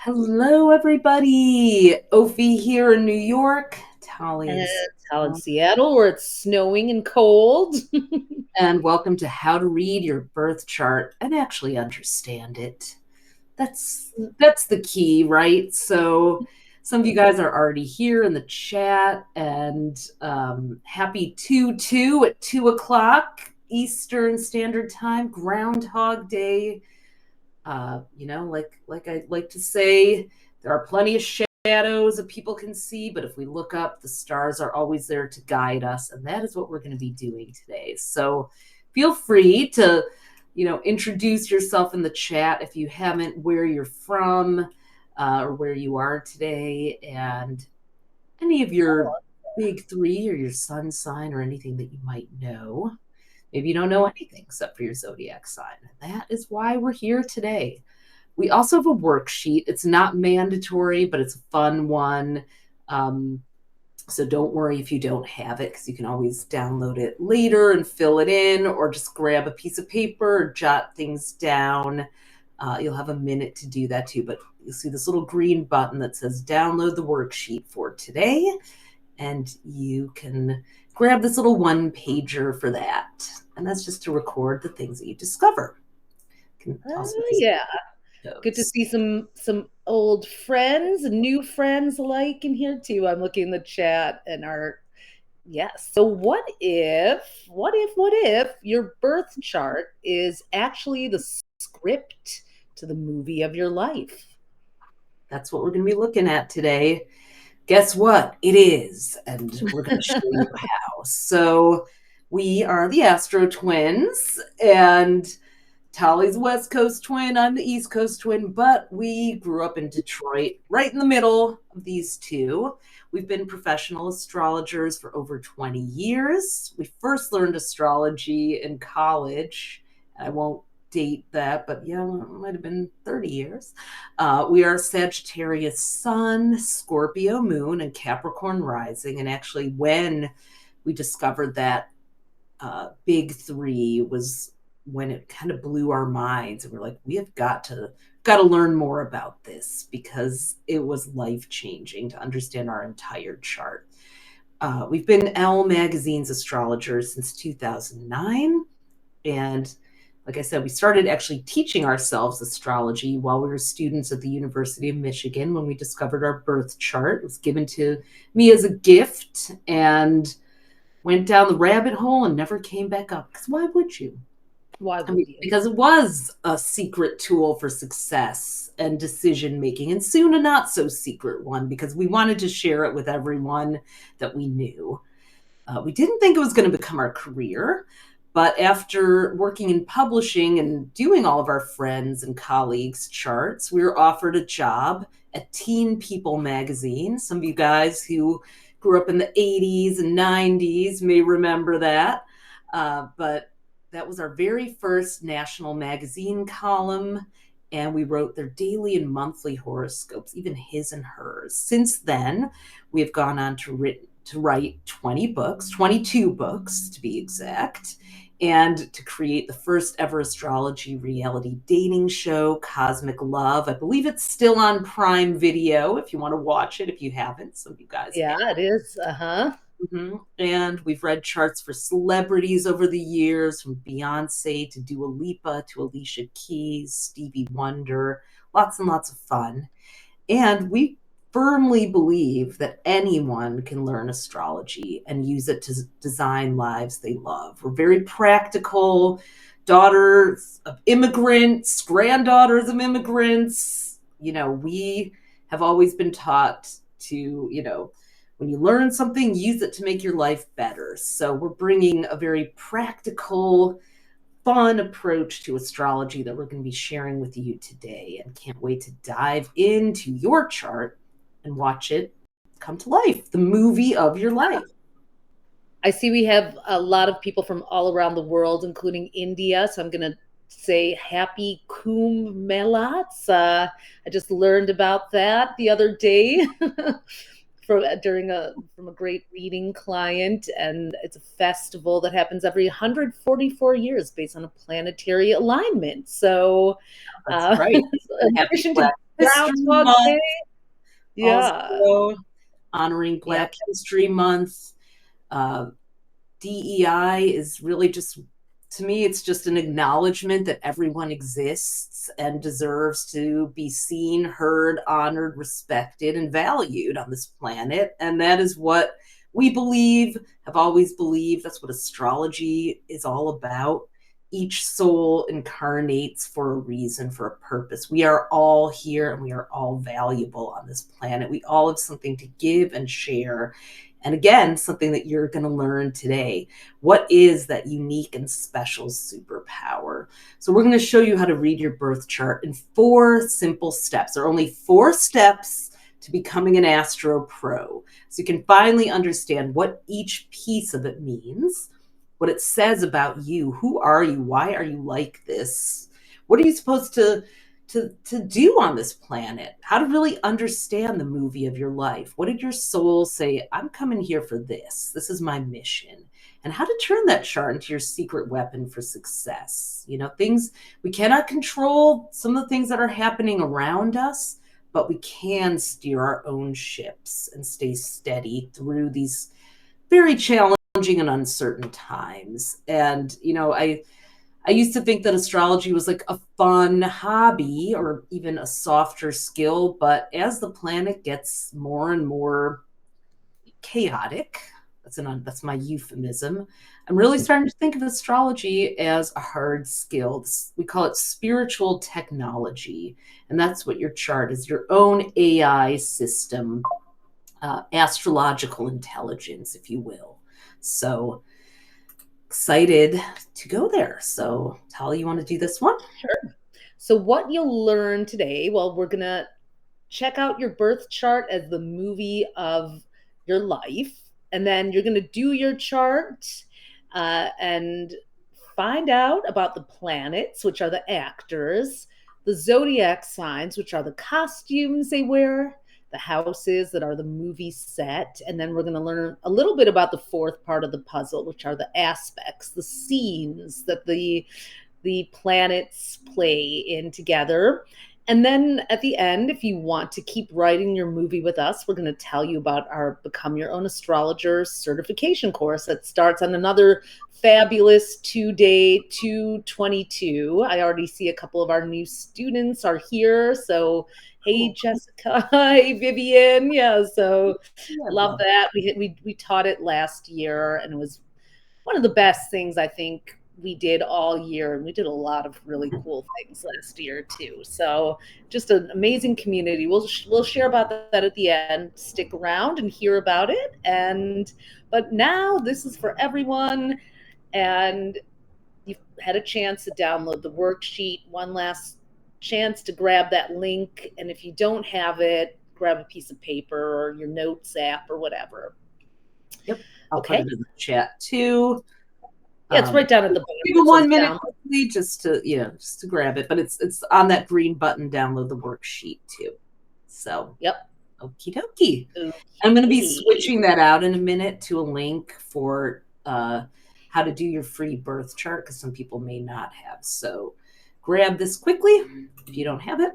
Hello, everybody. Ophi here in New York. Tali And in it's out in Seattle. Seattle where it's snowing and cold. And welcome to How to Read Your Birth Chart and Actually Understand It. That's the key, right? So some of you guys are already here in the chat, and happy 2/2 at 2 o'clock Eastern Standard Time, Groundhog Day. Like I like to say, there are plenty of shadows that people can see, but if we look up, the stars are always there to guide us, and that is what we're going to be doing today. So feel free to, introduce yourself in the chat if you haven't, where you're from, or where you are today, and any of your big three or your sun sign or anything that you might know. Maybe you don't know anything except for your zodiac sign. That is why we're here today. We also have a worksheet. It's not mandatory, but it's a fun one. So don't worry if you don't have it, because you can always download it later and fill it in, or just grab a piece of paper or jot things down. You'll have a minute to do that too, but you'll see this little green button that says download the worksheet for today, and you can grab this little one pager for that. And that's just to record the things that you discover. You can also Yeah. Good to those. see some old friends and new friends alike in here too. I'm looking in the chat and our yes. So what if your birth chart is actually the script to the movie of your life? That's what we're going to be looking at today. Guess what? It is. And we're going to show you how. So we are the AstroTwins, and Tali's West Coast twin. I'm the East Coast twin, but we grew up in Detroit, right in the middle of these two. We've been professional astrologers for over 20 years. We first learned astrology in college. I won't date that, but yeah, it might have been 30 years. We are Sagittarius Sun, Scorpio Moon, and Capricorn Rising. And actually, when we discovered that big three was when it kind of blew our minds, and we're like, we have got to learn more about this, because it was life changing to understand our entire chart. We've been Elle Magazine's astrologers since 2009, and like I said, we started actually teaching ourselves astrology while we were students at the University of Michigan when we discovered our birth chart. It was given to me as a gift, and went down the rabbit hole and never came back up. Because why would you? Why I would mean, you? because it was a secret tool for success and decision making, and soon a not so secret one, because we wanted to share it with everyone that we knew. We didn't think it was going to become our career, but after working in publishing and doing all of our friends and colleagues' charts, we were offered a job at Teen People magazine. Some of you guys who grew up in the 80s and 90s may remember that. But that was our very first national magazine column, and we wrote their daily and monthly horoscopes, even his and hers. Since then, we have gone on to write 20 books, 22 books to be exact, and to create the first ever astrology reality dating show, Cosmic Love. I believe it's still on Prime Video if you want to watch it, if you haven't. Some of you guys Yeah, have. it is. Uh-huh. And we've read charts for celebrities over the years, from Beyonce to Dua Lipa to Alicia Keys, Stevie Wonder, lots and lots of fun. And we firmly believe that anyone can learn astrology and use it to design lives they love. We're very practical, daughters of immigrants, granddaughters of immigrants. We have always been taught to, when you learn something, use it to make your life better. So we're bringing a very practical, fun approach to astrology that we're going to be sharing with you today, and can't wait to dive into your chart and watch it come to life, the movie of your life. I see we have a lot of people from all around the world, including India. So I'm going to say happy Kumbh Mela. I just learned about that the other day from a great reading client, and it's a festival that happens every 144 years based on a planetary alignment. So, That's right. in Happy addition to Black History Groundhog Day. Month, Yeah. also honoring Yep. Black History Month. Uh, DEI is really just, to me, it's just an acknowledgement that everyone exists and deserves to be seen, heard, honored, respected, and valued on this planet. And that is what we believe, have always believed. That's what astrology is all about. Each soul incarnates for a reason, for a purpose. We are all here and we are all valuable on this planet. We all have something to give and share. And again, something that you're going to learn today. What is that unique and special superpower? So, we're going to show you how to read your birth chart in 4 simple steps. There are only 4 steps to becoming an Astro Pro. So, you can finally understand what each piece of it means, what it says about you. Who are you? Why are you like this? What are you supposed to do on this planet, how to really understand the movie of your life. What did your soul say? I'm coming here for this. This is my mission. And how to turn that chart into your secret weapon for success. You know, things we cannot control, some of the things that are happening around us, but we can steer our own ships and stay steady through these very challenging and uncertain times. And, you know, I used to think that astrology was like a fun hobby or even a softer skill, but as the planet gets more and more chaotic, that's my euphemism. I'm really starting to think of astrology as a hard skill. We call it spiritual technology, and that's what your chart is, your own AI system, astrological intelligence, if you will. So excited to go there. So, Tali, you want to do this one? Sure. So what you'll learn today, well, we're going to check out your birth chart as the movie of your life. And then you're going to do your chart and find out about the planets, which are the actors, the zodiac signs, which are the costumes they wear, the houses that are the movie set. And then we're going to learn a little bit about the 4th part of the puzzle, which are the aspects, the scenes that the planets play in together. And then at the end, if you want to keep writing your movie with us, we're going to tell you about our Become Your Own Astrologer certification course that starts on another fabulous 2-day 222. I already see a couple of our new students are here. So, hey, Cool. Jessica. Hey, Vivian. Yeah, so Yeah, love that. We taught it last year, and it was one of the best things I think we did all year. And we did a lot of really cool things last year too. So just an amazing community. We'll share about that at the end. Stick around and hear about it. But now this is for everyone, and you've had a chance to download the worksheet. One last chance to grab that link, and if you don't have it, grab a piece of paper or your notes app or whatever. Yep. I'll put Okay. it in the chat too. Yeah, it's right down at the bottom. Give It it says 1 minute download. quickly just to, just to grab it, but it's on that green button, download the worksheet too. So, Yep. okie dokie. I'm going to be Okay. switching that out in a minute to a link for how to do your free birth chart because some people may not have. So, grab this quickly if you don't have it.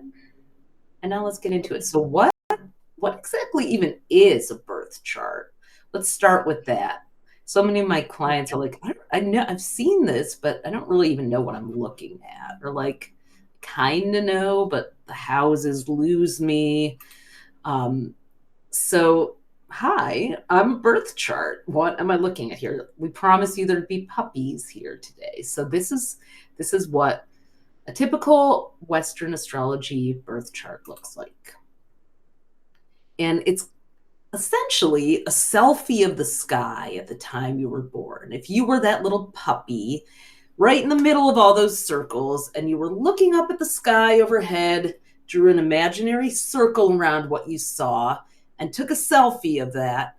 And now let's get into it. So, what exactly even is a birth chart? Let's start with that. So many of my clients are like, I know I've seen this, but I don't really even know what I'm looking at, or like kind of know, but the houses lose me. So hi, I'm a birth chart. What am I looking at here? We promise you there'd be puppies here today. So this is what a typical Western astrology birth chart looks like. And it's essentially a selfie of the sky at the time you were born. If you were that little puppy right in the middle of all those circles and you were looking up at the sky overhead, drew an imaginary circle around what you saw, and took a selfie of that,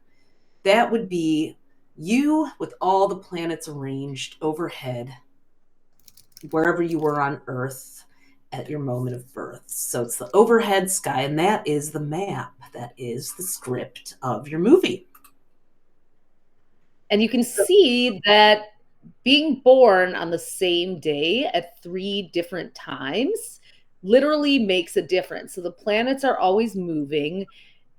that would be you with all the planets arranged overhead, wherever you were on Earth at your moment of birth. So it's the overhead sky, and that is the map. That is the script of your movie. And you can see that being born on the same day at 3 different times literally makes a difference. So the planets are always moving,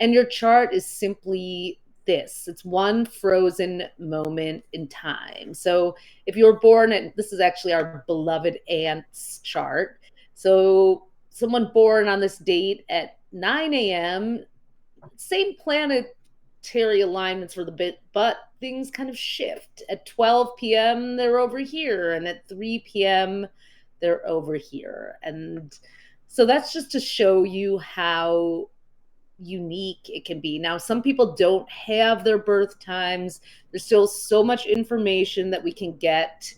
and your chart is simply this, it's one frozen moment in time. So if you were born at, this is actually our beloved aunt's chart. So someone born on this date at 9 a.m., same planetary alignments for the bit, but things kind of shift. At 12 p.m., they're over here, and at 3 p.m., they're over here. And so that's just to show you how unique it can be. Now, some people don't have their birth times. There's still so much information that we can get.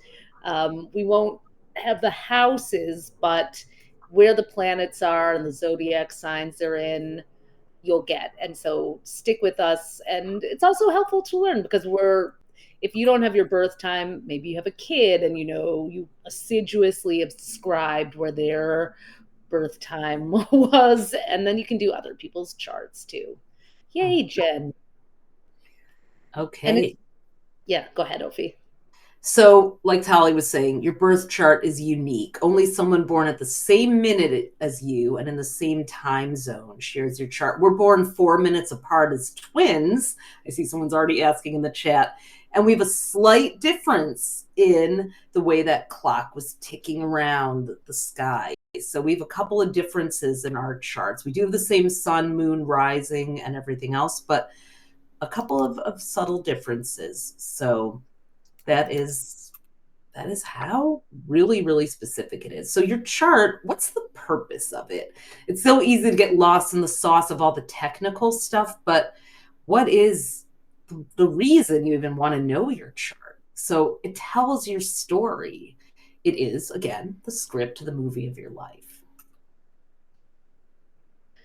We won't have the houses, but where the planets are and the zodiac signs they're in, you'll get. And so stick with us. And it's also helpful to learn because if you don't have your birth time, maybe you have a kid and you assiduously have subscribed where their birth time was, and then you can do other people's charts too. Yay, Jen. And it's, Okay. yeah, go ahead, Ophi. So, like Tali was saying, your birth chart is unique. Only someone born at the same minute as you and in the same time zone shares your chart. We're born 4 minutes apart as twins. I see someone's already asking in the chat. And we have a slight difference in the way that clock was ticking around the sky. So we have a couple of differences in our charts. We do have the same sun, moon, rising, and everything else, but a couple of subtle differences. So that is how really specific it is. So your chart, what's the purpose of it? It's so easy to get lost in the sauce of all the technical stuff, but what is the reason you even want to know your chart? So it tells your story. It is, again, the script to the movie of your life.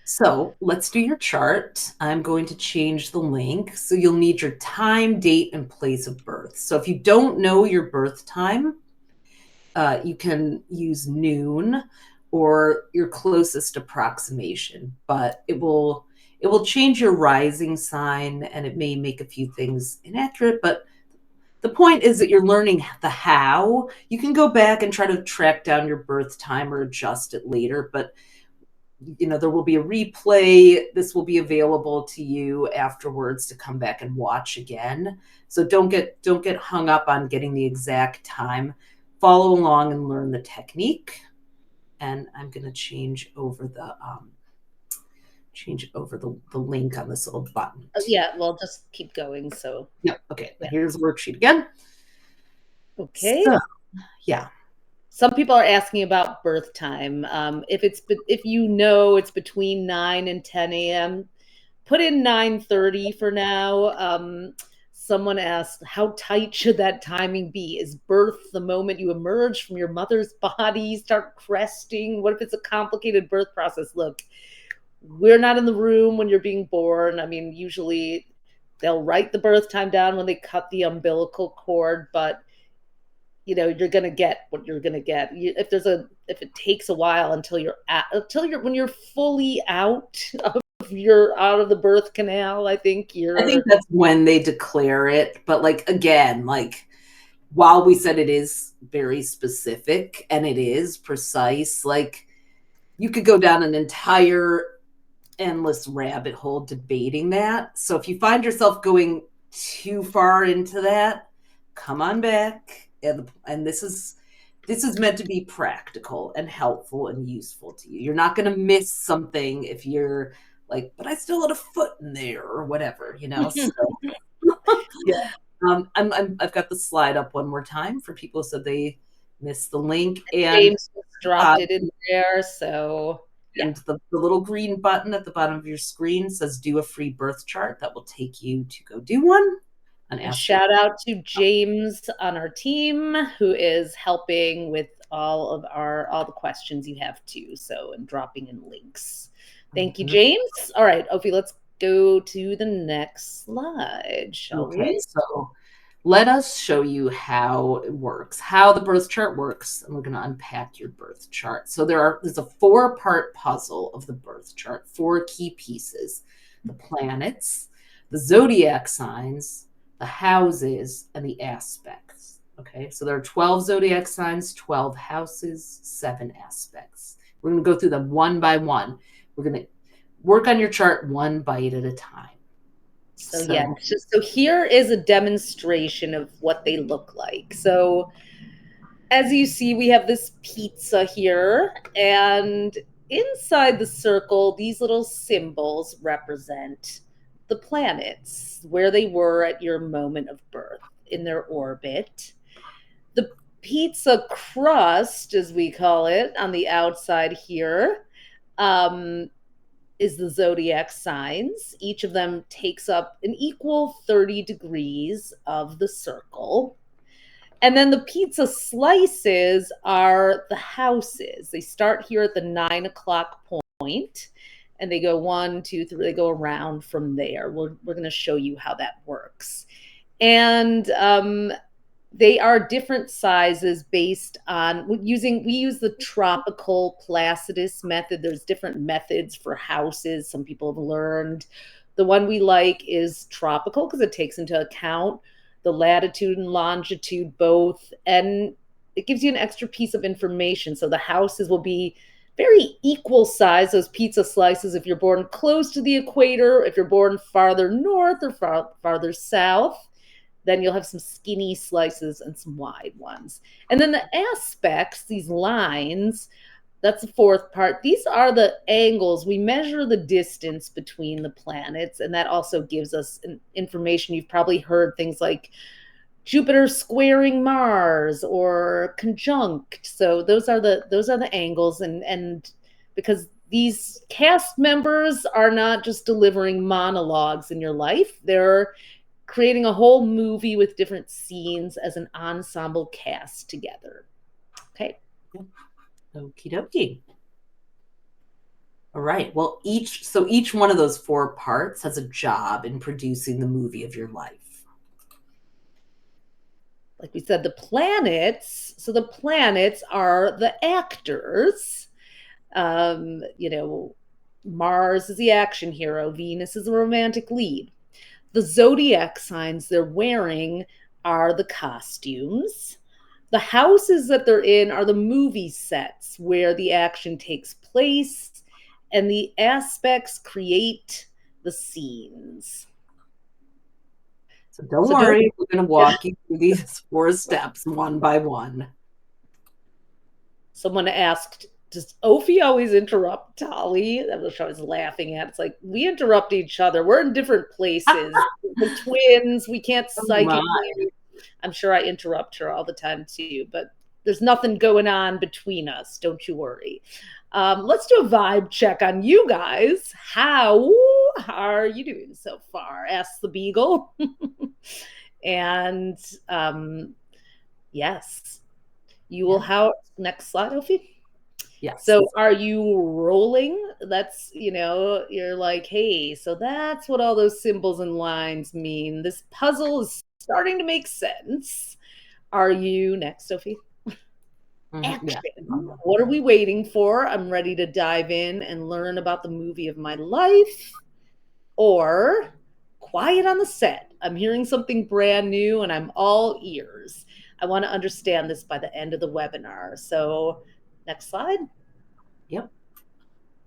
So let's do your chart. I'm going to change the link. So you'll need your time, date, and place of birth. So if you don't know your birth time, you can use noon or your closest approximation, but it will change your rising sign and it may make a few things inaccurate, but the point is that you're learning the how. You can go back and try to track down your birth time or adjust it later, but there will be a replay. This will be available to you afterwards to come back and watch again. So don't get hung up on getting the exact time. Follow along and learn the technique. And I'm going to change over the link on this little button. Yeah, well, just keep going. So yeah, okay. Yeah. Here's the worksheet again. Okay. So, yeah. Some people are asking about birth time. If it's between 9 and 10 a.m., put in 9:30 for now. Someone asked, how tight should that timing be? Is birth the moment you emerge from your mother's body, start cresting? What if it's a complicated birth process? Look, we're not in the room when you're being born. I mean, usually they'll write the birth time down when they cut the umbilical cord, but you're going to get what you're going to get. If it takes a while until when you're fully out of the birth canal, I think that's when they declare it. But again, while we said it is very specific and it is precise, you could go down an entire endless rabbit hole debating that. So if you find yourself going too far into that, come on back. And this is meant to be practical and helpful and useful to you. You're not going to miss something if you're like, but I still had a foot in there or whatever, So, yeah. I've got the slide up one more time for people so they missed the link. And James dropped it in there, so yeah. And the little green button at the bottom of your screen says do a free birth chart. That will take you to go do one. And shout out to James on our team who is helping with all the questions you have too. So, and dropping in links. Thank you, James. All right, Ophi, let's go to the next slide, shall we? So let us show you how it works, how the birth chart works, and we're going to unpack your birth chart. So there's a 4-part puzzle of the birth chart, 4 key pieces: the planets, the zodiac signs, the houses, and the aspects. Okay, so there are 12 zodiac signs, 12 houses, 7 aspects. We're going to go through them one by one. We're going to work on your chart one bite at a time. So yeah, so here is a demonstration of what they look like. So as you see, we have this pizza here, and inside the circle, these little symbols represent the planets, where they were at your moment of birth in their orbit. The pizza crust, as we call it, on the outside here, is the zodiac signs. Each of them takes up an equal 30 degrees of the circle. And then the pizza slices are the houses. They start here at the 9 o'clock point, and they go 1, 2, 3. They go around from there. We're going to show you how that works. And they are different sizes based on we use the tropical Placidus method. There's different methods for houses. Some people have learned. The one we like is tropical because it takes into account the latitude and longitude both, and it gives you an extra piece of information. So the houses will be very equal size, those pizza slices, if you're born close to the equator. If you're born farther north or farther south, then you'll have some skinny slices and some wide ones. And then the aspects, these lines, that's the fourth part. These are the angles. We measure the distance between the planets, and that also gives us information. You've probably heard things like Jupiter squaring Mars or conjunct. So those are the angles, and because these cast members are not just delivering monologues in your life, they're creating a whole movie with different scenes as an ensemble cast together. Okay. Okie dokie. All right. Well, each one of those 4 parts has a job in producing the movie of your life. Like we said, the planets. So the planets are the actors. Mars is the action hero. Venus is the romantic lead. The zodiac signs they're wearing are the costumes. The houses that they're in are the movie sets where the action takes place, and the aspects create the scenes. So don't worry, we're going to walk you through these 4 steps one by one. Someone asked, does Ophi always interrupt Tali? That was what I was laughing at. It's like, we interrupt each other. We're in different places. We're twins. We can't psychically. I'm sure I interrupt her all the time too, but there's nothing going on between us. Don't you worry. Let's do a vibe check on you guys. How are you doing so far? Ask the Beagle. And yes, you will have next slide, Ophi. Yes. So are you rolling? That's, you're like, hey, so that's what all those symbols and lines mean. This puzzle is starting to make sense. Are you next, Ophi? Action. Yeah. What are we waiting for? I'm ready to dive in and learn about the movie of my life. Or quiet on the set. I'm hearing something brand new and I'm all ears. I want to understand this by the end of the webinar. So next slide. Yep.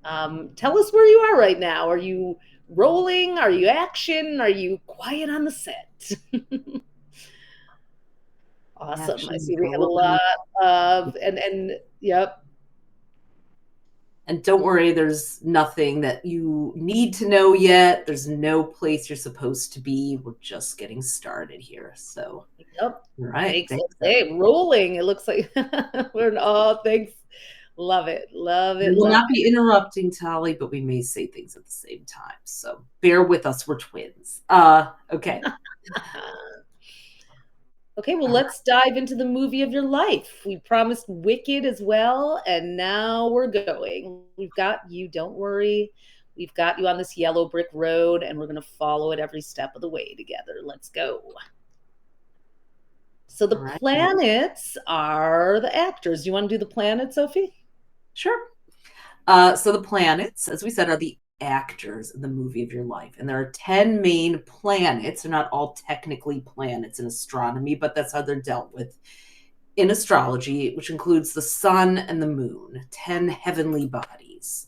Tell us where you are right now. Are you rolling? Are you action? Are you quiet on the set? Awesome. Action, I see we have a lot of, and yep. And don't worry, there's nothing that you need to know yet. There's no place you're supposed to be. We're just getting started here. So, yep. All right. Hey, rolling. It looks like we're all thanks. Love it. Love it. We will not be interrupting Tali, but we may say things at the same time. So bear with us. We're twins. Okay. Okay, well, let's dive into the movie of your life. We promised Wicked as well, and now we're going. We've got you, don't worry. We've got you on this yellow brick road, and we're going to follow it every step of the way together. Let's go. So the planets are the actors. Do you want to do the planets, Ophi? Sure. So the planets, as we said, are the actors in the movie of your life. And there are 10 main planets. They're not all technically planets in astronomy, but that's how they're dealt with in astrology, which includes the sun and the moon, 10 heavenly bodies.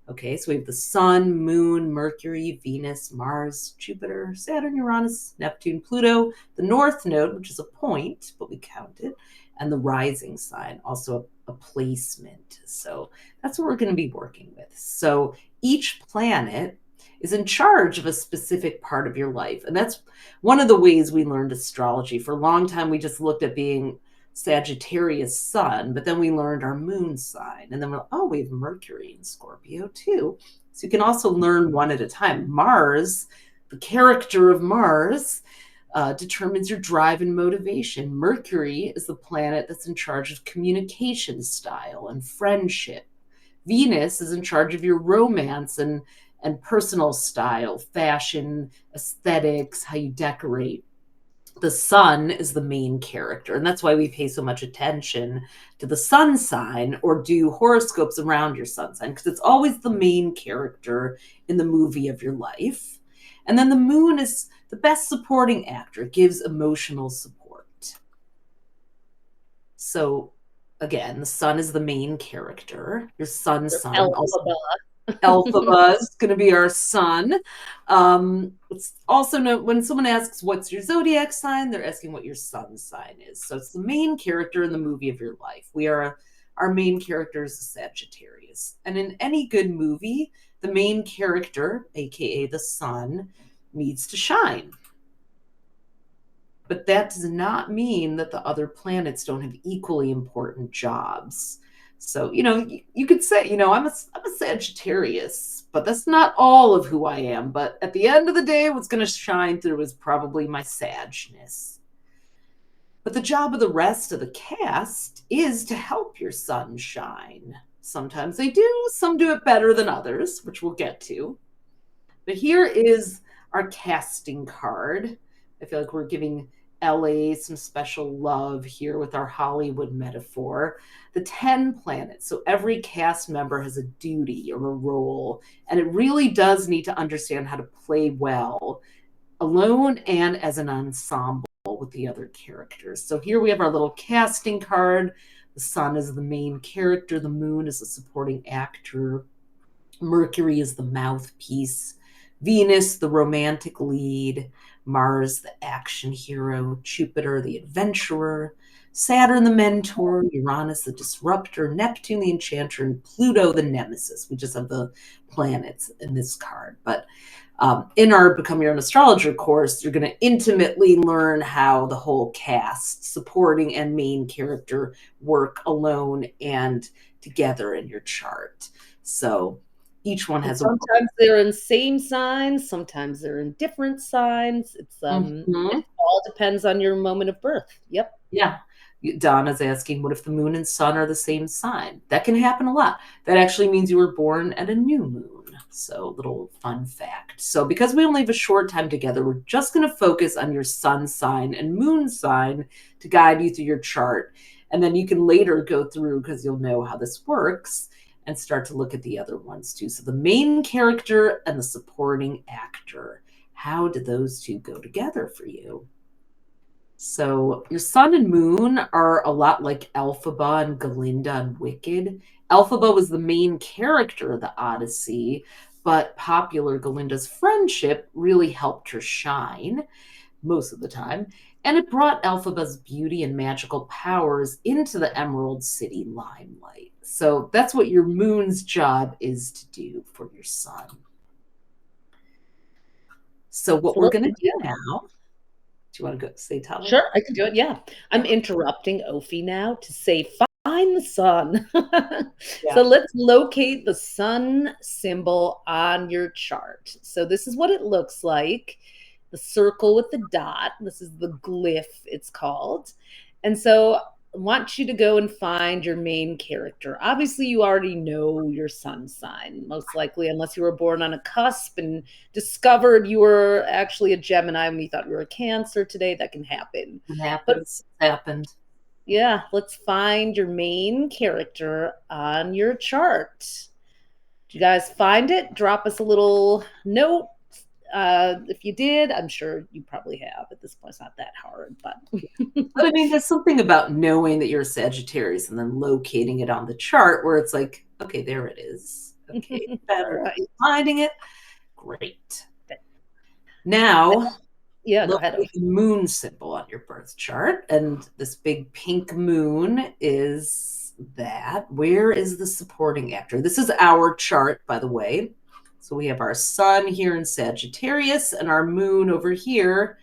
Okay, so we have the sun, moon, Mercury, Venus, Mars, Jupiter, Saturn, Uranus, Neptune, Pluto, the north node, which is a point, but we count it, and the rising sign, also a placement. So that's what we're going to be working with. So each planet is in charge of a specific part of your life. And that's one of the ways we learned astrology. For a long time, we just looked at being Sagittarius sun, but then we learned our moon sign. And then we're, oh, we have Mercury in Scorpio too. So you can also learn one at a time. Mars, the character of Mars, determines your drive and motivation. Mercury is the planet that's in charge of communication style and friendship. Venus is in charge of your romance and personal style, fashion, aesthetics, how you decorate. The sun is the main character, and that's why we pay so much attention to the sun sign or do horoscopes around your sun sign, because it's always the main character in the movie of your life. And then the moon is the best supporting actor. It gives emotional support. So again, the sun is the main character. Your sun sign. Alphaba is going to be our sun. It's also known when someone asks, what's your zodiac sign? They're asking what your sun sign is. So it's the main character in the movie of your life. Our main character is a Sagittarius. And in any good movie, the main character, aka the sun, needs to shine. But that does not mean that the other planets don't have equally important jobs. So, you could say, I'm a Sagittarius, but that's not all of who I am. But at the end of the day, what's going to shine through is probably my Sagness. But the job of the rest of the cast is to help your sun shine. Sometimes they do, some do it better than others, which we'll get to. But here is our casting card. I feel like we're giving LA some special love here with our Hollywood metaphor. The 10 planets. So every cast member has a duty or a role, and it really does need to understand how to play well alone and as an ensemble with the other characters. So here we have our little casting card. The sun is the main character. The moon is a supporting actor. Mercury is the mouthpiece. Venus, the romantic lead. Mars, the action hero. Jupiter, the adventurer. Saturn, the mentor. Uranus, the disruptor. Neptune, the enchanter. And Pluto, the nemesis. We just have the planets in this card. But in our Become Your Own Astrologer course, you're going to intimately learn how the whole cast, supporting and main character, work alone and together in your chart. So each one has sometimes they're in same signs, sometimes they're in different signs. It all depends on your moment of birth. Yep. Yeah. Donna's asking, what if the moon and sun are the same sign? That can happen a lot. That actually means you were born at a new moon. So little fun fact. So because we only have a short time together, we're just going to focus on your sun sign and moon sign to guide you through your chart. And then you can later go through, because you'll know how this works, and start to look at the other ones too. So the main character and the supporting actor. How do those two go together for you? So your sun and moon are a lot like Elphaba and Galinda and Wicked. Elphaba was the main character of the Odyssey, but popular Galinda's friendship really helped her shine most of the time. And it brought Elphaba's beauty and magical powers into the Emerald City limelight. So that's what your moon's job is to do for your sun. So what we're going to do now, do you want to go say, Tali? Sure, I can do it. Yeah. I'm interrupting Ophi now to say, find the sun. So let's locate the sun symbol on your chart. So this is what it looks like. The circle with the dot. This is the glyph, it's called. And so I want you to go and find your main character. Obviously, you already know your sun sign, most likely, unless you were born on a cusp and discovered you were actually a Gemini and we thought you were a Cancer today. That can happen. It happens. It happened. Yeah, let's find your main character on your chart. Did you guys find it? Drop us a little note If you did, I'm sure you probably have. At this point, it's not that hard, but But I mean, there's something about knowing that you're a Sagittarius and then locating it on the chart where it's like, okay, there it is. Okay, all right. finding it. Great. Now, Yeah, go look ahead. at the moon symbol on your birth chart. And this big pink moon is that. Where is the supporting actor? This is our chart, by the way. So we have our sun here in Sagittarius and our moon over here,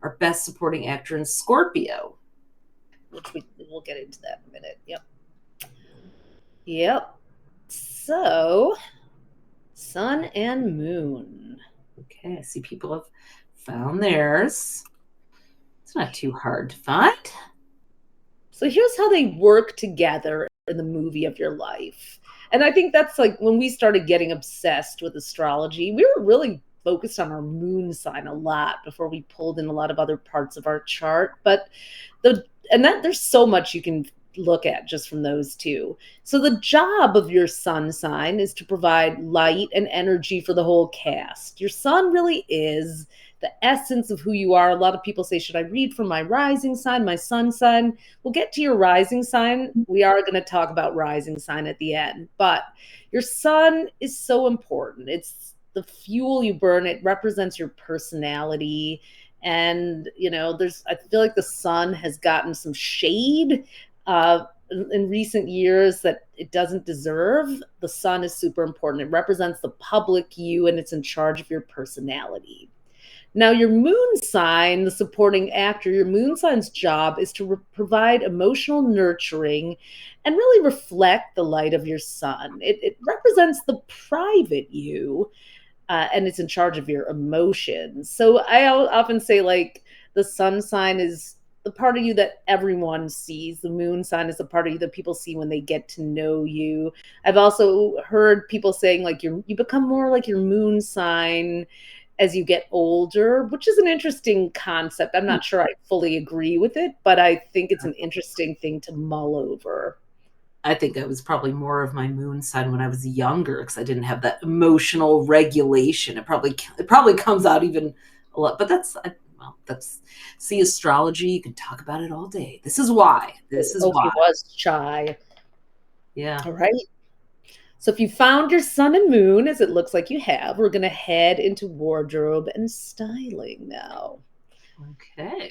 our best supporting actor in Scorpio. Which we'll get into that in a minute. Yep. Yep. So, sun and moon. Okay, I see people have found theirs. It's not too hard to find. So here's how they work together in the movie of your life. And I think that's like when we started getting obsessed with astrology, we were really focused on our moon sign a lot before we pulled in a lot of other parts of our chart. But there's so much you can look at just from those two. So the job of your sun sign is to provide light and energy for the whole cast. Your sun really is the essence of who you are. A lot of people say, should I read from my rising sign, my sun sign? We'll get to your rising sign. We are going to talk about rising sign at the end, but your sun is so important. It's the fuel you burn. It represents your personality. And, I feel like the sun has gotten some shade in recent years that it doesn't deserve. The sun is super important. It represents the public you, and it's in charge of your personality. Now, your moon sign, the supporting actor, your moon sign's job is to provide emotional nurturing and really reflect the light of your sun. It represents the private you, and it's in charge of your emotions. So I often say, like, the sun sign is the part of you that everyone sees. The moon sign is the part of you that people see when they get to know you. I've also heard people saying, like, you become more like your moon sign as you get older, which is an interesting concept. I'm not sure I fully agree with it, but I think it's an interesting thing to mull over. I think I was probably more of my moon sign when I was younger because I didn't have that emotional regulation. It probably comes out even a lot, but that's see astrology. You can talk about it all day. This is why. This is why. Ophi was shy. Yeah. All right. So if you found your sun and moon, as it looks like you have, we're going to head into wardrobe and styling now. Okay.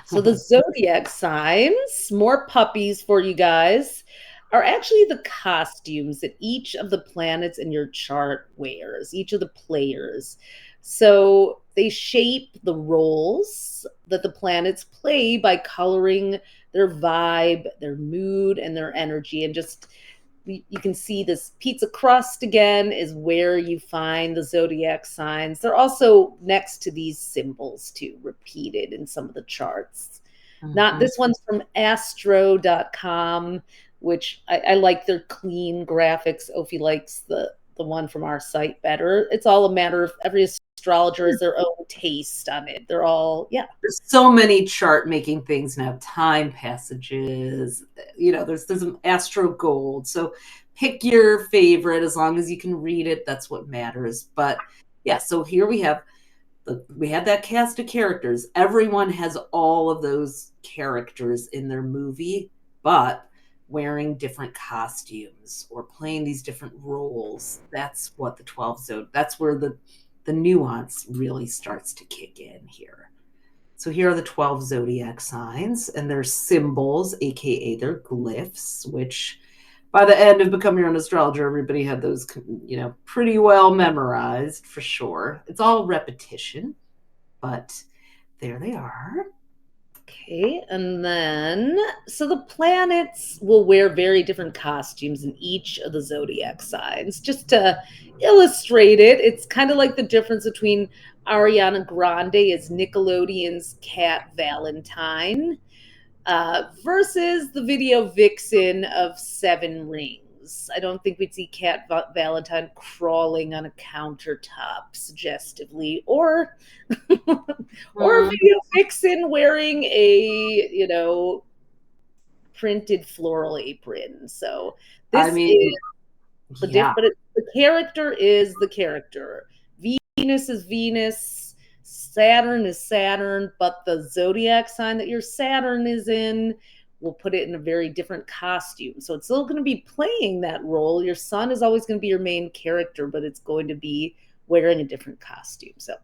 So the zodiac signs, more puppies for you guys, are actually the costumes that each of the planets in your chart wears, each of the players. So they shape the roles that the planets play by coloring their vibe, their mood, and their energy. And just you can see this pizza crust again is where you find the zodiac signs. They're also next to these symbols too, repeated in some of the charts. Not this one's from astro.com, which I like their clean graphics. Ophi likes the one from our site better. It's all a matter of every astrologer has their own taste on it. They're all, yeah. There's so many chart making things now, time passages, there's an astro gold. So pick your favorite as long as you can read it. That's what matters. But yeah, so here we have that cast of characters. Everyone has all of those characters in their movie, but wearing different costumes or playing these different roles. That's what the 12 that's where the nuance really starts to kick in here. So here are the 12 zodiac signs and their symbols, aka their glyphs, which by the end of becoming an astrologer, everybody had those, pretty well memorized for sure. It's all repetition, but there they are. Okay, and then, so the planets will wear very different costumes in each of the zodiac signs. Just to illustrate it, it's kind of like the difference between Ariana Grande as Nickelodeon's Cat Valentine versus the video vixen of Seven Rings. I don't think we'd see Cat Valentine crawling on a countertop suggestively, or or a video vixen wearing a printed floral apron. So I this mean, is Yeah. The character is the character. Venus is Venus, Saturn is Saturn, but the zodiac sign that your Saturn is in will put it in a very different costume. So it's still going to be playing that role. Your sun is always going to be your main character, but it's going to be wearing a different costume. So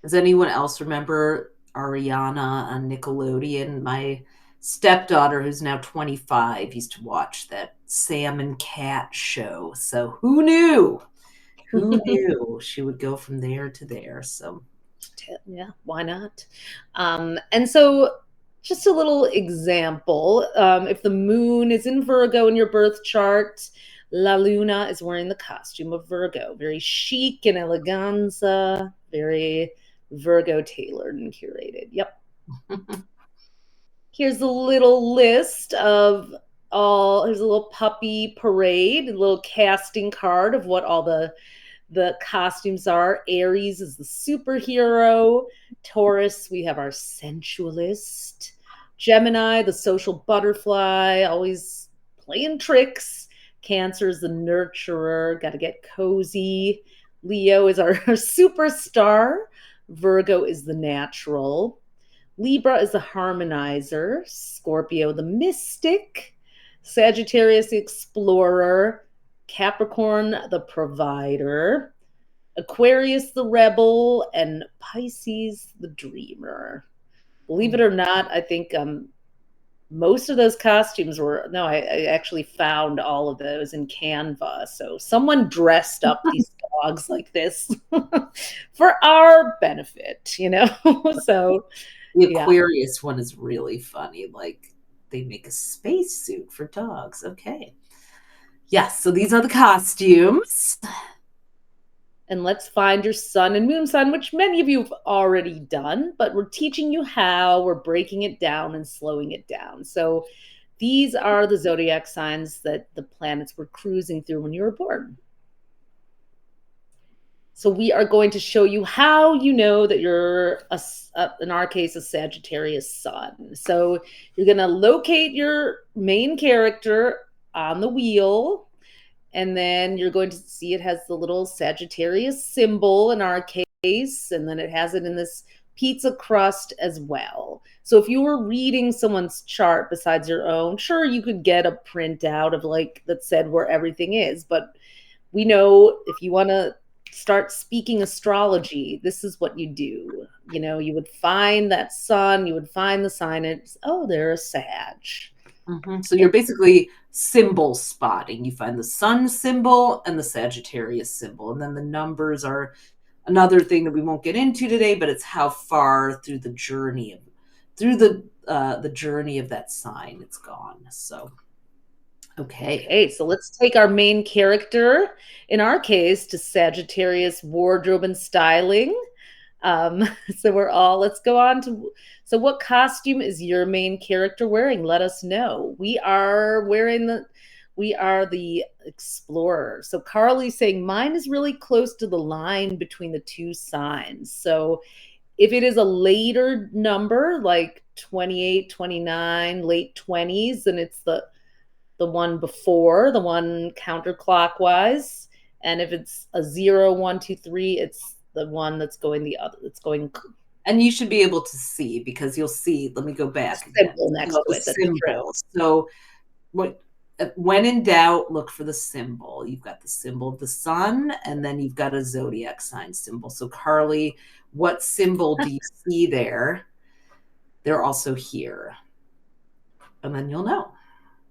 Does anyone else remember Ariana on Nickelodeon? My stepdaughter, who's now 25, used to watch that Sam and Cat show. So who knew? Who knew she would go from there to there? So yeah, why not? And so just a little example. If the moon is in Virgo in your birth chart, La Luna is wearing the costume of Virgo. Very chic and eleganza, very Virgo tailored and curated. Yep. Here's a little list of here's a little puppy parade, a little casting card of what all the costumes are. Aries is the superhero. Taurus, we have our sensualist. Gemini, the social butterfly, always playing tricks. Cancer is the nurturer, got to get cozy. Leo is our superstar. Virgo is the natural. Libra is the harmonizer. Scorpio, the mystic. Sagittarius, the explorer. Capricorn, the provider. Aquarius, the rebel. And Pisces, the dreamer. Believe it or not, I think most of those costumes were, no, I actually found all of those in Canva. So someone dressed up these dogs like this for our benefit, you know? So the Aquarius one is really funny. Like they make a spacesuit for dogs. Okay. Yes, so these are the costumes. And let's find your sun and moon sign, which many of you have already done, but we're teaching you how, we're breaking it down and slowing it down. So these are the zodiac signs that the planets were cruising through when you were born. So we are going to show you how you know that you're, in our case, a Sagittarius sun. So you're going to locate your main character on the wheel, and then you're going to see it has the little Sagittarius symbol in our case, and then it has it in this pizza crust as well. So if you were reading someone's chart besides your own, sure, you could get a printout of like that said where everything is, but we know if you want to start speaking astrology, this is what you do. You know, you would find that sun, you would find the sign, and it's, oh, they're a Sag. So you're basically symbol spotting. You find the sun symbol and the Sagittarius symbol, and then the numbers are another thing that we won't get into today, but it's how far through the journey of that sign it's gone. So okay, so let's take our main character, in our case, to Sagittarius wardrobe and styling. So let's go on to, so what costume is your main character wearing? Let us know. We are the explorer. So Carly's saying mine is really close to the line between the two signs. So if it is a later number, like 28, 29, late 20s, then it's the one before, the one counterclockwise. And if it's a 0, 1, 2, 3, it's the one that's going the other, that's going. And you should be able to see, because you'll see, let me go back again. Symbol next to it. Symbols. So when in doubt, look for the symbol. You've got the symbol of the sun, and then you've got a zodiac sign symbol. So Carly, what symbol do you see there? They're also here. And then you'll know.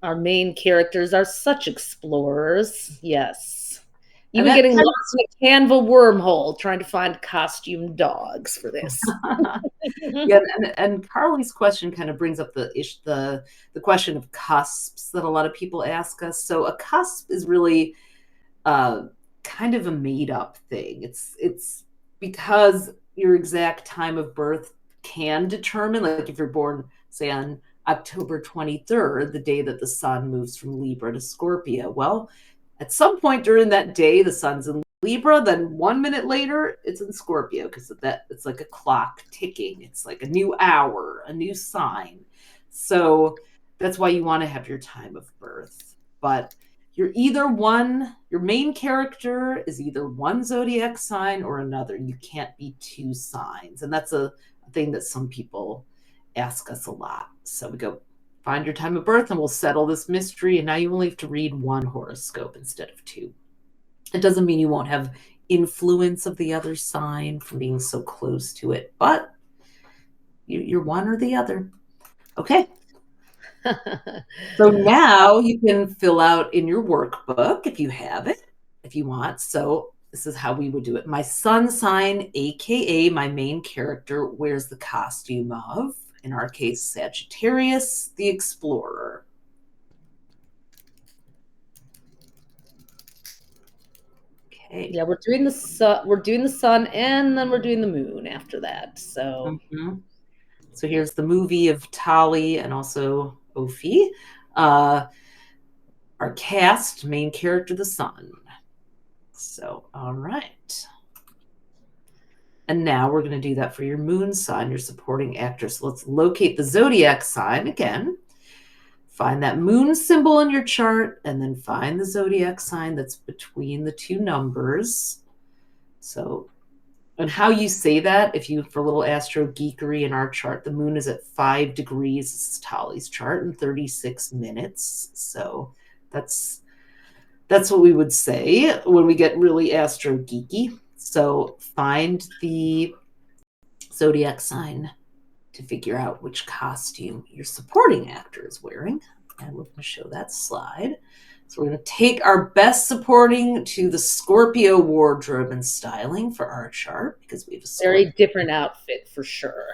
Our main characters are such explorers. Yes. Even getting lost in a Canva wormhole trying to find costume dogs for this. Yeah, and Carly's question kind of brings up the question of cusps that a lot of people ask us. So a cusp is really kind of a made up thing. It's because your exact time of birth can determine, like if you're born, say, on October 23rd, the day that the sun moves from Libra to Scorpio. Well, at some point during that day, the sun's in Libra, then 1 minute later, it's in Scorpio, because it's like a clock ticking. It's like a new hour, a new sign. So that's why you want to have your time of birth. But you're either one, your main character is either one zodiac sign or another. You can't be two signs. And that's a thing that some people ask us a lot. So we go, find your time of birth and we'll settle this mystery. And now you only have to read one horoscope instead of two. It doesn't mean you won't have influence of the other sign from being so close to it, but you're one or the other. Okay. So now you can fill out in your workbook if you have it, if you want. So this is how we would do it. My sun sign, aka my main character, wears the costume of, in our case, Sagittarius, the explorer. Okay. Yeah, we're doing the sun. We're doing the sun, and then we're doing the moon after that. So, So here's the movie of Tali and also Ophi. Our cast, main character, the sun. So, all right. And now we're going to do that for your moon sign, your supporting actor. So let's locate the zodiac sign again. Find that moon symbol in your chart, and then find the zodiac sign that's between the two numbers. So, and how you say that, if you, for a little astro geekery in our chart, the moon is at 5 degrees. This is Tali's chart in 36 minutes. So that's what we would say when we get really astro geeky. So find the zodiac sign to figure out which costume your supporting actor is wearing. And we're going to show that slide. So we're going to take our best supporting to the Scorpio wardrobe and styling for our chart, because we have a very different outfit for sure.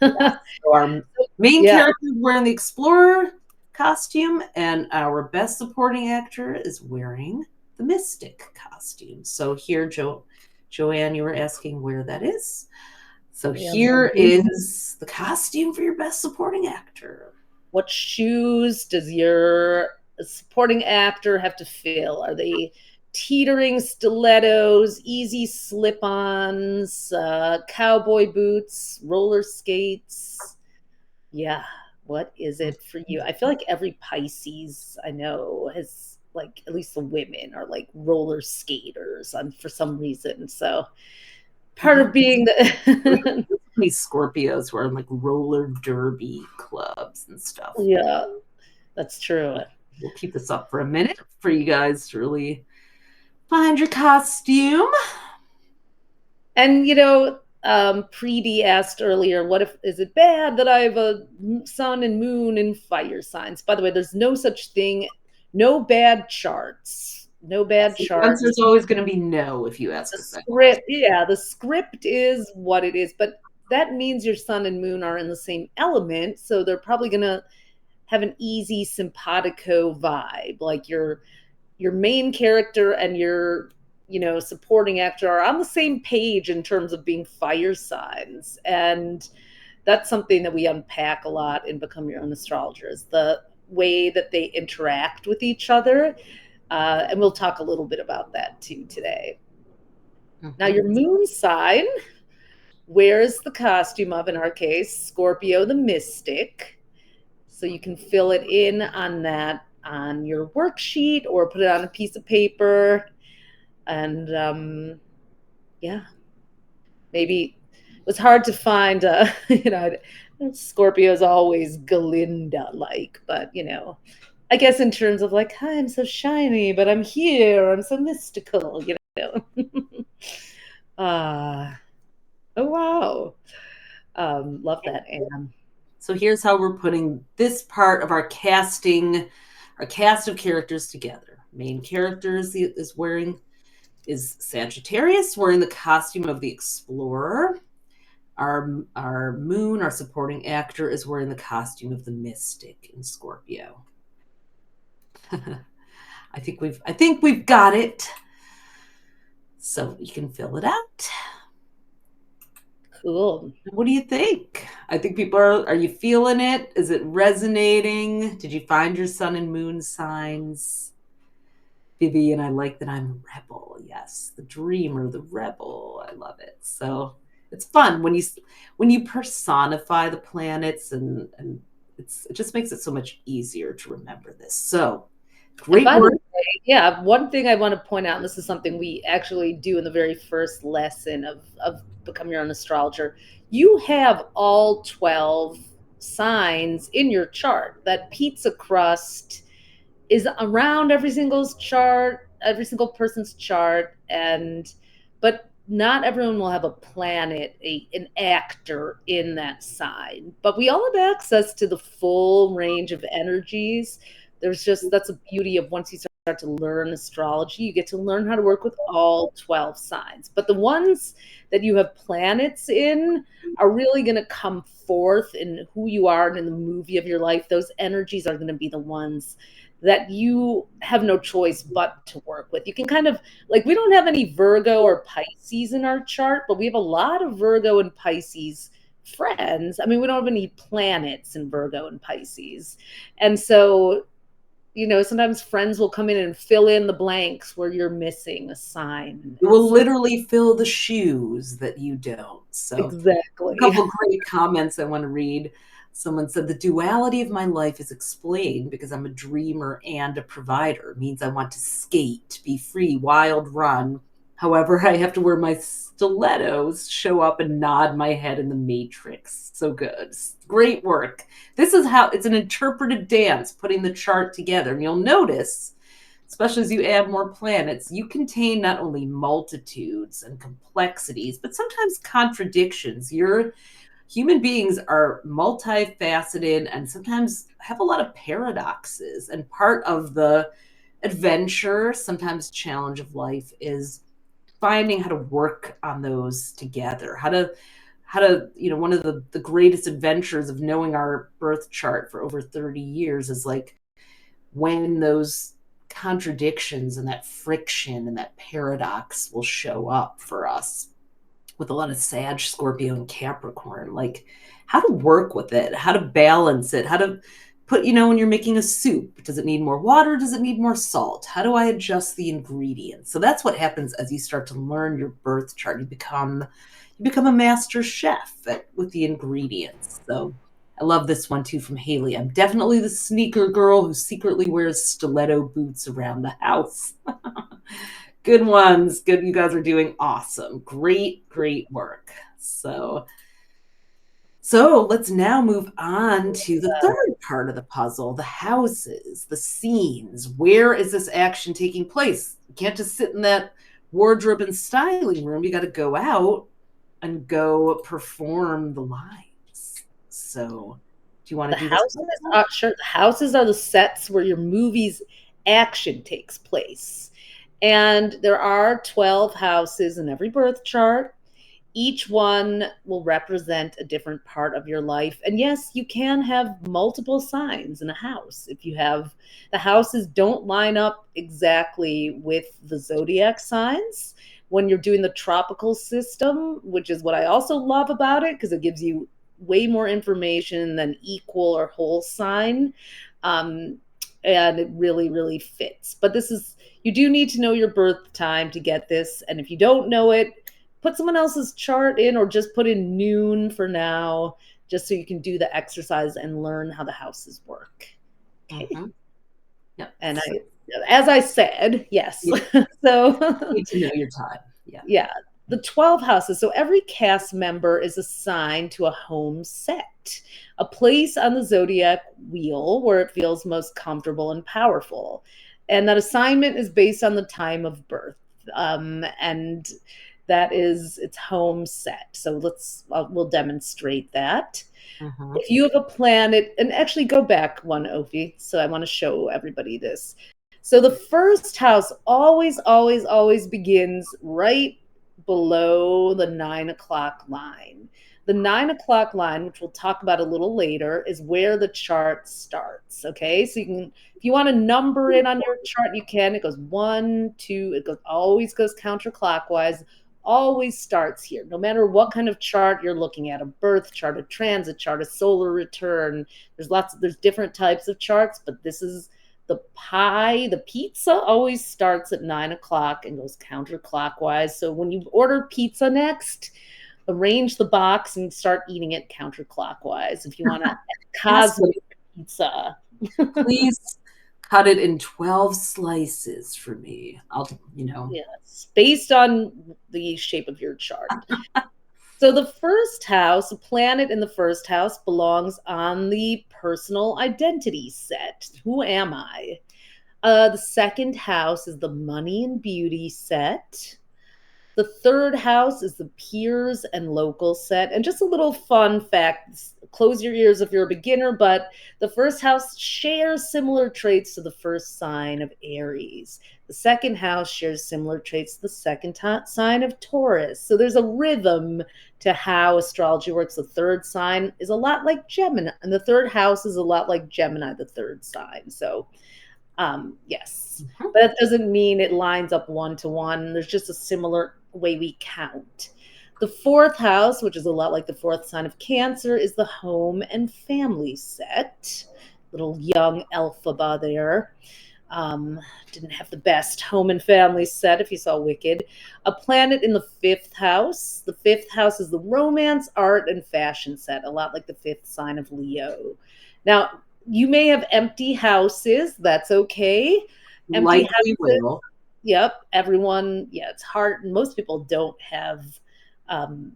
Yeah. So our main character is wearing the explorer costume, and our best supporting actor is wearing the mystic costume. So here, Joanne, you were asking where that is. So here is the costume for your best supporting actor. What shoes does your supporting actor have to fill? Are they teetering stilettos, easy slip-ons, cowboy boots, roller skates? Yeah. What is it for you? I feel like every Pisces I know has, like, at least the women are like roller skaters for some reason. So part of being the these Scorpios who are in like roller derby clubs and stuff. Yeah, that's true. We'll keep this up for a minute for you guys to really find your costume. And Preeti asked earlier, what if, is it bad that I have a sun and moon and fire signs? By the way, there's no such thing, no bad charts. No bad charts. The answer is always going to be no if you ask us that. Yeah, the script is what it is, but that means your sun and moon are in the same element, so they're probably going to have an easy simpatico vibe. Like your main character and your supporting actor are on the same page in terms of being fire signs, and that's something that we unpack a lot in Become Your Own Astrologer, is the way that they interact with each other. And we'll talk a little bit about that too today. Now, your moon sign wears the costume of, in our case, Scorpio the Mystic. So you can fill it in on that on your worksheet or put it on a piece of paper. And yeah, maybe it was hard to find, Scorpio is always Galinda-like, but I guess in terms of like, hi, I'm so shiny, but I'm here, I'm so mystical, oh wow. Love that, Anne. So here's how we're putting this part of our cast of characters together. Main character is Sagittarius, wearing the costume of the explorer. Our moon, our supporting actor, is wearing the costume of the mystic in Scorpio. I think we've got it. So you can fill it out. Cool. What do you think? I think people are you feeling it? Is it resonating? Did you find your sun and moon signs? Vivian, I like that I'm a rebel. Yes, the dreamer, the rebel. I love it. So it's fun when you personify the planets, and it just makes it so much easier to remember this. So And Great by the work. way, yeah, one thing I want to point out, and this is something we actually do in the very first lesson of Become Your Own Astrologer, you have all 12 signs in your chart. That pizza crust is around every single chart, every single person's chart, and but not everyone will have a planet, an actor in that sign. But we all have access to the full range of energies. There's just that's the beauty of once you start to learn astrology, you get to learn how to work with all 12 signs. But the ones that you have planets in are really going to come forth in who you are and in the movie of your life. Those energies are going to be the ones that you have no choice but to work with. You can kind of like, we don't have any Virgo or Pisces in our chart, but we have a lot of Virgo and Pisces friends. I mean, we don't have any planets in Virgo and Pisces. And so, sometimes friends will come in and fill in the blanks where you're missing a sign. It will literally fill the shoes that you don't. So, a Exactly. couple great comments I want to read. Someone said, the duality of my life is explained because I'm a dreamer and a provider. It means I want to skate, be free, wild, run. However, I have to wear my stilettos, show up, and nod my head in the matrix. So good. Great work. This is how it's an interpretive dance, putting the chart together. And you'll notice, especially as you add more planets, you contain not only multitudes and complexities, but sometimes contradictions. Your human beings are multifaceted and sometimes have a lot of paradoxes. And part of the adventure, sometimes challenge of life, is finding how to work on those together. One of the greatest adventures of knowing our birth chart for over 30 years is like when those contradictions and that friction and that paradox will show up for us with a lot of Sag, Scorpio, and Capricorn. Like how to work with it, how to balance it, how to put, when you're making a soup, does it need more water? Does it need more salt? How do I adjust the ingredients? So that's what happens as you start to learn your birth chart. You become a master chef with the ingredients. So I love this one too from Haley. I'm definitely the sneaker girl who secretly wears stiletto boots around the house. Good ones. Good. You guys are doing awesome. Great, great work. So let's now move on to the third part of the puzzle, the houses, the scenes. Where is this action taking place? You can't just sit in that wardrobe and styling room. You got to go out and go perform the lines. So do you want to do this? Sure. The houses are the sets where your movie's action takes place. And there are 12 houses in every birth chart. Each one will represent a different part of your life. And yes, you can have multiple signs in a house. If you have the houses don't line up exactly with the zodiac signs when you're doing the tropical system, which is what I also love about it because it gives you way more information than equal or whole sign. And it really, really fits. But you do need to know your birth time to get this. And if you don't know it, put someone else's chart in or just put in noon for now, just so you can do the exercise and learn how the houses work. Okay. Mm-hmm. Yep. And as I said, yes. Yeah. So you need to know your time. Yeah. Yeah. The 12 houses. So every cast member is assigned to a home set, a place on the zodiac wheel where it feels most comfortable and powerful. And that assignment is based on the time of birth. And that is its home set. So we'll demonstrate that. Mm-hmm. If you have a planet, and actually go back one, Ophi. So I want to show everybody this. So the first house always, always, always begins right below the 9 o'clock line. The 9 o'clock line, which we'll talk about a little later, is where the chart starts. Okay, so if you want to number it on your chart, you can. It goes 1, 2. Always goes counterclockwise. Always starts here. No matter what kind of chart you're looking at, a birth chart, a transit chart, a solar return. There's different types of charts, but this is the pizza always starts at 9 o'clock and goes counterclockwise. So when you order pizza next, arrange the box and start eating it counterclockwise if you want to cosmic pizza. Please cut it in 12 slices for me. I'll. Yes, based on the shape of your chart. So the first house, a planet in the first house, belongs on the personal identity set. Who am I? The second house is the money and beauty set. The third house is the peers and local set. And just a little fun fact, close your ears if you're a beginner, but the first house shares similar traits to the first sign of Aries. The second house shares similar traits to the second sign of Taurus. So there's a rhythm to how astrology works. The third sign is a lot like Gemini, and the third house is a lot like Gemini, the third sign. So yes, Mhm. but that doesn't mean it lines up one to one. There's just a similar way we count. The fourth house, which is a lot like the fourth sign of Cancer, is the home and family set. Little young Elphaba there. Um, didn't have the best home and family set if you saw Wicked. A planet in the fifth house. The fifth house is the romance, art, and fashion set, a lot like the fifth sign of Leo. Now, you may have empty houses. That's okay. Empty Likely houses. will. Yep. Everyone. Yeah, it's hard. Most people don't have, um,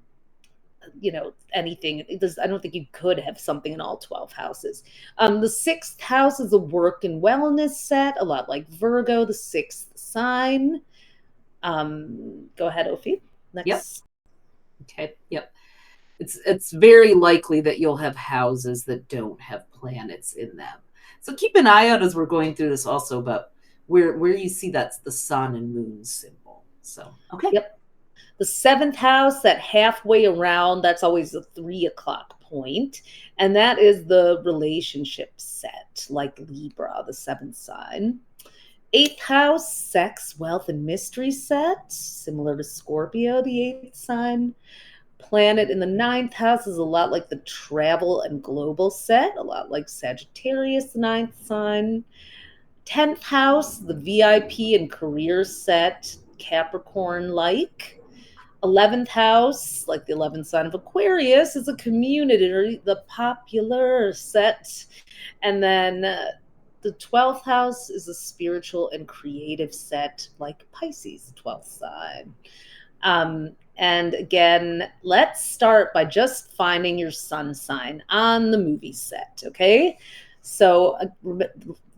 anything. I don't think you could have something in all 12 houses. The sixth house is a work and wellness set, a lot like Virgo, the sixth sign. Go ahead, Ophi. Yep. Next. Okay. Yep. It's very likely that you'll have houses that don't have planets in them. So keep an eye out as we're going through this also about where you see that's the sun and moon symbol. So okay. Yep. The seventh house, that halfway around, that's always the 3 o'clock point, and that is the relationship set, like Libra, the seventh sign. Eighth house, sex, wealth, and mystery set, similar to Scorpio, the eighth sign. Planet in the ninth house is a lot like the travel and global set, a lot like Sagittarius, the ninth sign. 10th house, the VIP and career set, Capricorn like. 11th house, like the 11th sign of Aquarius, is a community, the popular set. And then the 12th house is a spiritual and creative set, like Pisces, the 12th sign. And again, let's start by just finding your sun sign on the movie set, okay? So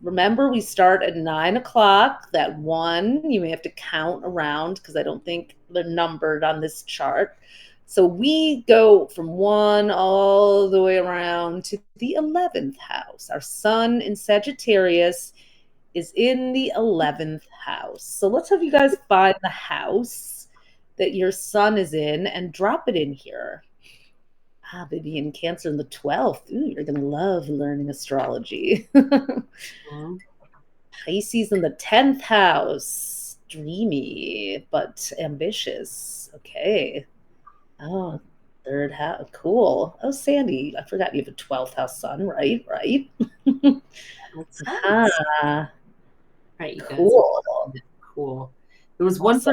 remember, we start at 9 o'clock. That one, you may have to count around because I don't think they're numbered on this chart. So we go from one all the way around to the 11th house. Our sun in Sagittarius is in the 11th house. So let's have you guys find the house that your sun is in and drop it in here. Baby in Cancer in the 12th. Ooh, you're going to love learning astrology. Mhm. Pisces in the 10th house. Dreamy, but ambitious. Okay. Oh, third house. Cool. Oh, Sandy, I forgot you have a 12th house sun, right? Right. Makes sense. Ah, Right, you guys. cool. Cool. There was one Awesome.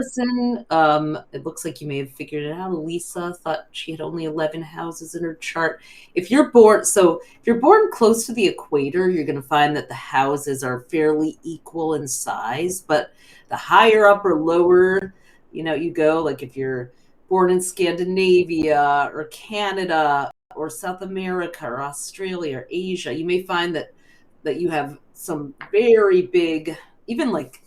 person, it looks like you may have figured it out. Lisa thought she had only 11 houses in her chart. If you're born close to the equator, you're going to find that the houses are fairly equal in size, but the higher up or lower, you go, like if you're born in Scandinavia or Canada or South America or Australia or Asia, you may find that you have some very big, even like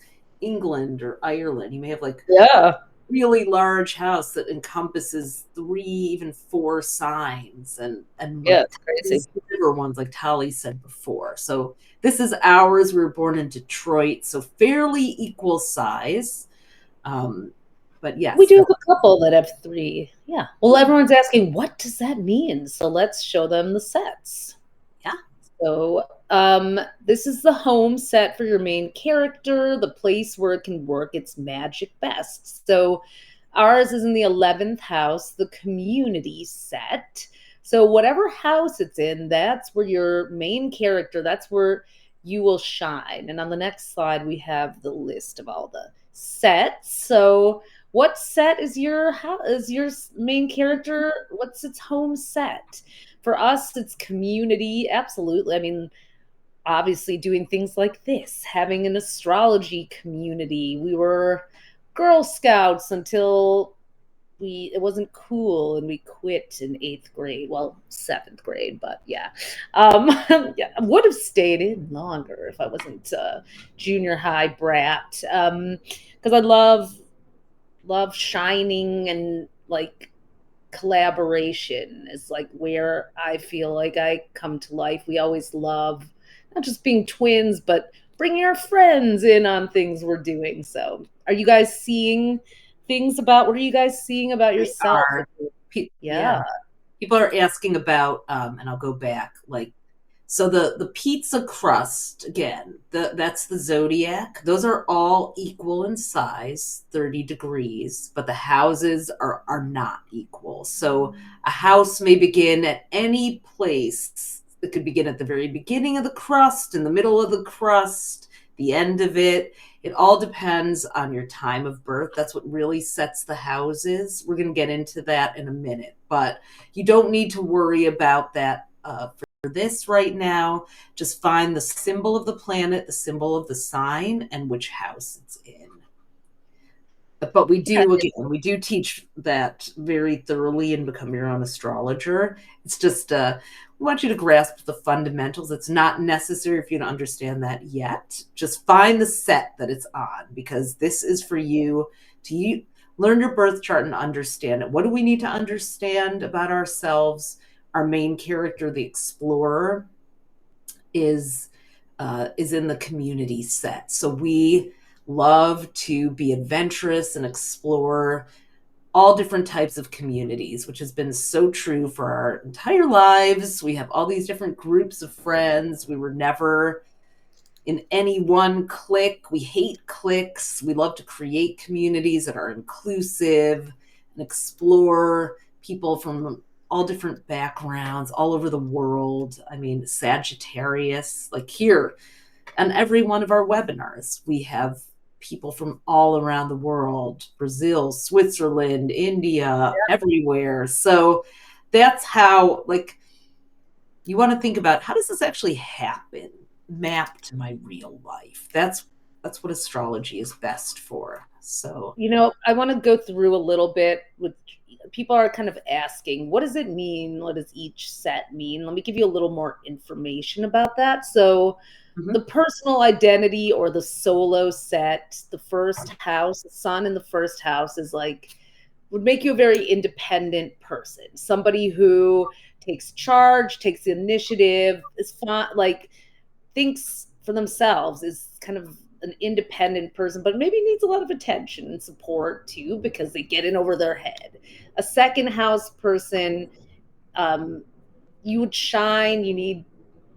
England or Ireland, you may have like Yeah. really large house that encompasses 3, even 4 signs, and Yeah, like it's crazy. these bigger ones, like Tali said before. So this is ours. We were born in Detroit, so fairly equal size. But We yes, do that's have a couple that have three. Yeah. Well, everyone's asking, what does that mean? So let's show them the sets. yeah. So this is the home set for your main character, the place where it can work its magic best. So ours is in the 11th house, the community set. So whatever house it's in, that's where your main character, that's where you will shine. And on the next slide, we have the list of all the sets. So what set is your main character? What's its home set? For us, it's community. Absolutely. I mean, obviously doing things like this, having an astrology community. We were Girl Scouts until it wasn't cool and we quit in 8th grade, well, 7th grade, but yeah. Yeah, I would have stayed in longer if I wasn't a junior high brat, because I love shining, and like collaboration is like where I feel like I come to life. We always love not just being twins, but bringing our friends in on things we're doing. So, are you guys seeing things about what are you guys seeing about They yourself? are. Yeah. Yeah. People are asking about, and I'll go back, like, so the pizza crust, again, that's the zodiac. Those are all equal in size, 30 degrees, but the houses are not equal. So a house may begin at any place. It could begin at the very beginning of the crust, in the middle of the crust, the end of it. It all depends on your time of birth. That's what really sets the houses. We're going to get into that in a minute, but you don't need to worry about that for this right now. Just find the symbol of the planet, the symbol of the sign, and which house it's in. But we do teach that very thoroughly in Become Your Own Astrologer. It's just we want you to grasp the fundamentals. It's not necessary for you to understand that yet. Just find the set that it's on, because this is for you to learn your birth chart and understand it. What do we need to understand about ourselves? Our main character, the explorer, is in the community set. So we love to be adventurous and explore all different types of communities, which has been so true for our entire lives. We have all these different groups of friends. We were never in any one clique. We hate cliques. We love to create communities that are inclusive and explore people from all different backgrounds all over the world. I mean, Sagittarius, like here on every one of our webinars, we have people from all around the world, Brazil, Switzerland, India, everywhere. So that's how, like, you want to think about, how does this actually happen, map to my real life? That's what astrology is best for. So I want to go through a little bit with people are kind of asking, what does it mean? What does each set mean? Let me give you a little more information about that. So the personal identity or the solo set, the first house, the sun in the first house is like, would make you a very independent person, somebody who takes charge, takes the initiative, is fun, like thinks for themselves, is kind of an independent person, but maybe needs a lot of attention and support too, because they get in over their head. A second house person, you would shine,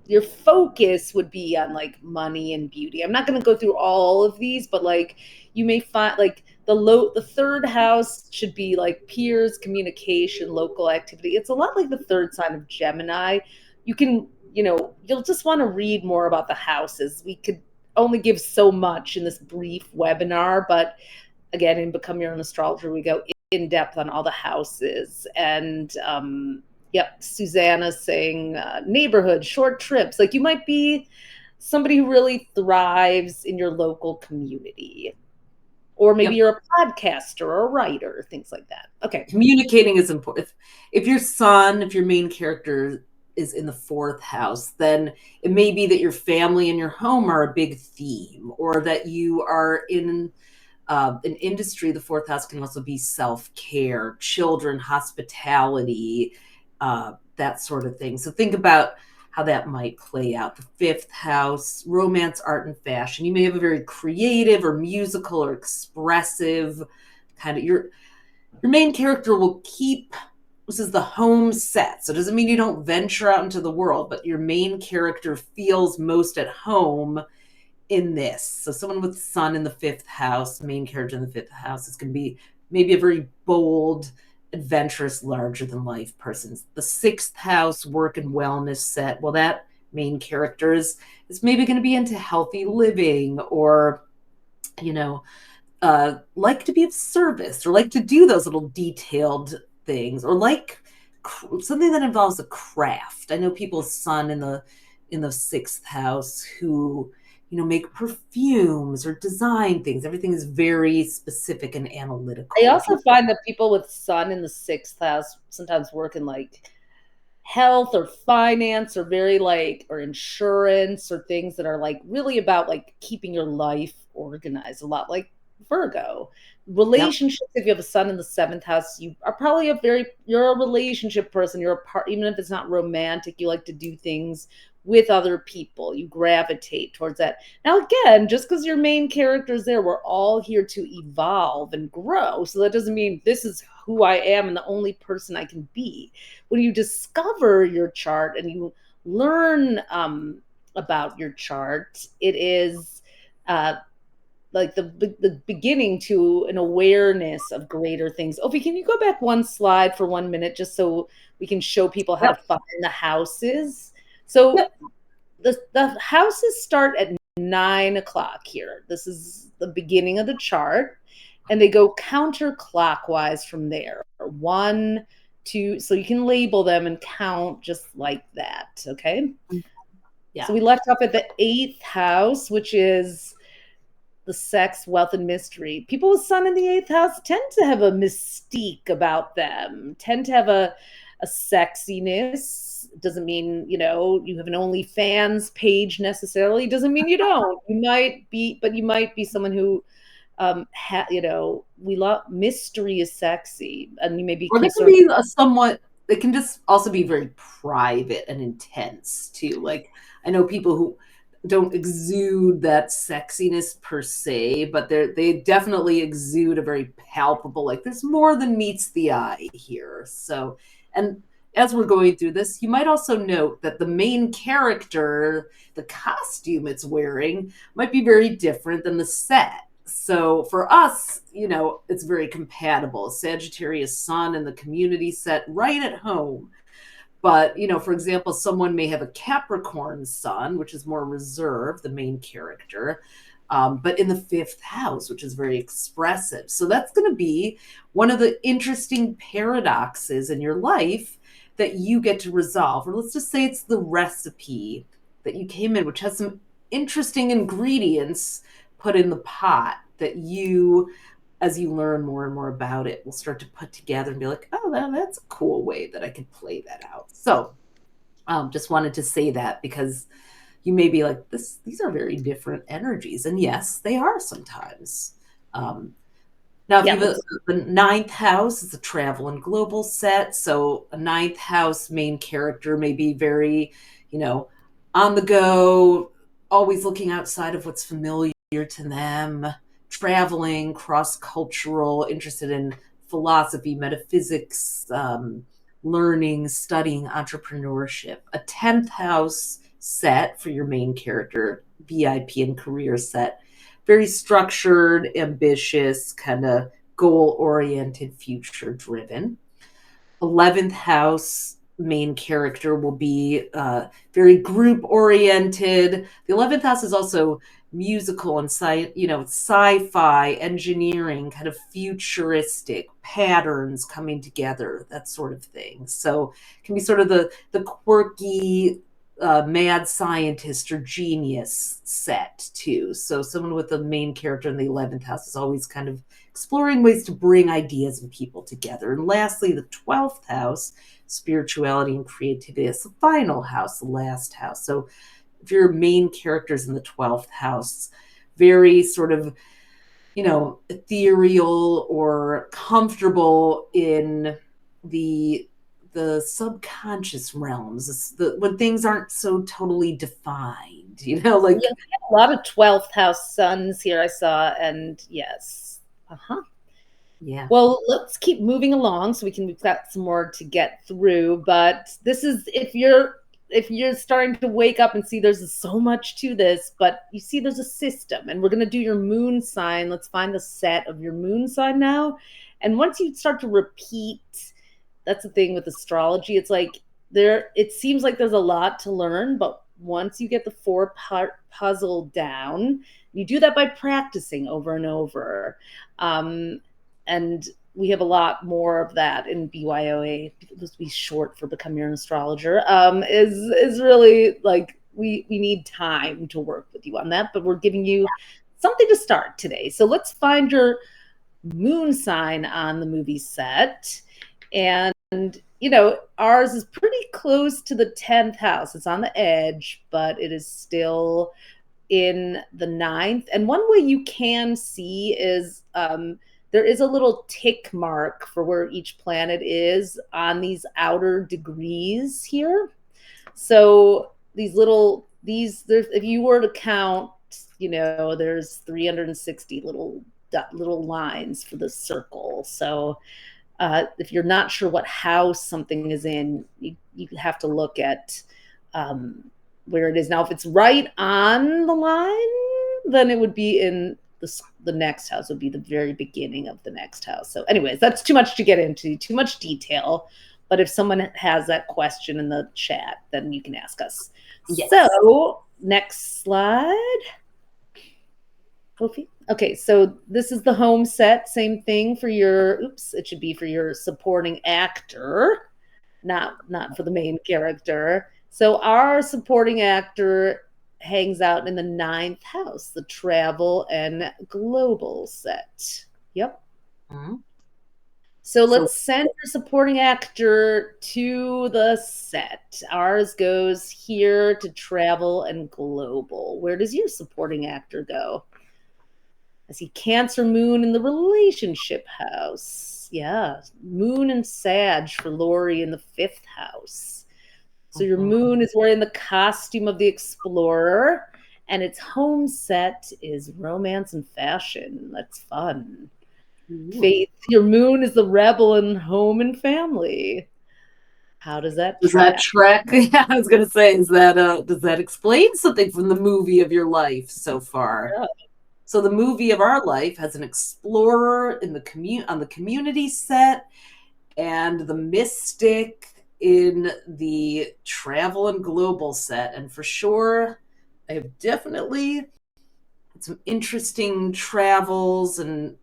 your focus would be on like money and beauty. I'm not going to go through all of these, but like you may find like the third house should be like peers, communication, local activity. It's a lot like the third sign of Gemini. You can, you'll just want to read more about the houses. We could only give so much in this brief webinar, but again, in Become Your Own Astrologer, we go in depth on all the houses. And yep, Susanna's saying neighborhood, short trips. Like you might be somebody who really thrives in your local community. Or maybe you're a podcaster or a writer, things like that. Okay. Communicating is important. If your main character is in the fourth house, then it may be that your family and your home are a big theme, or that you are in an industry. The fourth house can also be self-care, children, hospitality, that sort of thing. So think about how that might play out. The fifth house, romance, art, and fashion. You may have a very creative or musical or expressive kind of, your main character will keep, this is the home set. So it doesn't mean you don't venture out into the world, but your main character feels most at home in this. So someone with sun in the fifth house, main character in the fifth house, is going to be maybe a very bold, adventurous, larger than life person. The sixth house, work and wellness set, well, that main character is maybe going to be into healthy living, or like to be of service, or like to do those little detailed things, or like something that involves a craft. I know people's sun in the in the sixth house who, make perfumes or design things. Everything is very specific and I analytical. also find that people with sun in the sixth house sometimes work in like health or finance or very like or insurance or things that are like really about like keeping your life organized, a lot like Virgo. Yep. Relationships, if you have a sun in the seventh house, you are probably you're a relationship person. You're a part, even if it's not romantic, you like to do things with other people. You gravitate towards that. Now, again, just because your main character is there, we're all here to evolve and grow. So that doesn't mean this is who I am and the only person I can be. When you discover your chart and you learn about your chart, it is uh, like the beginning to an awareness of greater things. Ophi, can you go back one slide for 1 minute just so we can show people how to Yep. find the houses? So Yep. the houses start at 9 o'clock here. This is the beginning of the chart, and they go counterclockwise from there. One, two, so you can label them and count just like that. Okay. Yeah. So we left off at the eighth house, which is the sex, wealth, and mystery. People with sun in the eighth house tend to have a mystique about them, tend to have a sexiness. Doesn't mean, you have an OnlyFans page necessarily. Doesn't mean you don't. You might be, but you might be someone who, we love mystery is sexy, and you may be Or they can concerned. be a somewhat, they can just also be very private and intense too. Like, I know people who don't exude that sexiness per se, but they definitely exude a very palpable, like there's more than meets the eye here. So, and as we're going through this, you might also note that the main character, the costume it's wearing, might be very different than the set. So for us, it's very compatible. Sagittarius sun and the community set right at home. But, for example, someone may have a Capricorn sun, which is more reserved, the main character, but in the fifth house, which is very expressive. So that's going to be one of the interesting paradoxes in your life that you get to resolve. Or let's just say it's the recipe that you came in, which has some interesting ingredients put in the pot that you, as you learn more and more about it, will start to put together and be like, oh, that's a cool way that I could play that out. So just wanted to say that because you may be like, these are very different energies. And yes, they are sometimes. Now, if Yeah, you have the ninth house, it's a travel and global set. So a ninth house main character may be very, on the go, always looking outside of what's familiar to them, traveling, cross cultural, interested in philosophy, metaphysics, learning, studying, entrepreneurship. A 10th house set for your main character, VIP and career set, very structured, ambitious, kind of goal oriented, future driven. 11th house main character will be very group oriented. The 11th house is also musical and sci-fi, engineering, kind of futuristic patterns coming together, that sort of thing. So it can be sort of the quirky mad scientist or genius set too. So someone with the main character in the 11th house is always kind of exploring ways to bring ideas and people together. And lastly, the 12th house, spirituality and creativity, is the final house, the last house. So if your main character's in the 12th house, very sort of, ethereal or comfortable in the subconscious realms, when things aren't so totally defined, like yeah, we have a lot of 12th house suns here I saw, and yes. Uh-huh. yeah. Well, let's keep moving along so we've got some more to get through. But this is if you're starting to wake up and see there's so much to this, but you see there's a system, and we're gonna do your moon sign. Let's find the set of your moon sign now. And once you start to repeat, that's the thing with astrology. It's like it seems like there's a lot to learn, but once you get the four-part puzzle down, you do that by practicing over and over. Um, and we have a lot more of that in BYOA, just be short for becoming an astrologer, is really like we need time to work with you on that, but we're giving you something to start today. So let's find your moon sign on the movie set. And, ours is pretty close to the 10th house. It's on the edge, but it is still in the ninth. And one way you can see is there is a little tick mark for where each planet is on these outer degrees here. So if you were to count, there's 360 little lines for the circle. So if you're not sure what house something is in, you have to look at where it is. Now, if it's right on the line, then it would be in the next house, would be the very beginning of the next house. So anyways, that's too much to get into, too much detail. But if someone has that question in the chat, then you can ask us. Yes. So next slide. Ophi? Okay, so this is the home set. Same thing for it should be for your supporting actor, not for the main character. So our supporting actor hangs out in the 9th house, the travel and global set. Yep. Mm-hmm. So let's send your supporting actor to the set. Ours goes here to travel and global. Where does your supporting actor go? I see Cancer moon in the relationship house. Yeah, moon and Sag for Lori in the 5th house. So your moon is wearing the costume of the explorer, and its home set is romance and fashion. That's fun. Faith, your moon is the rebel in home and family. How does that track? Yeah, I was going to say, does that explain something from the movie of your life so far? Yeah. So the movie of our life has an explorer on the community set, and the mystic in the travel and global set. And for sure, I have definitely had some interesting travels and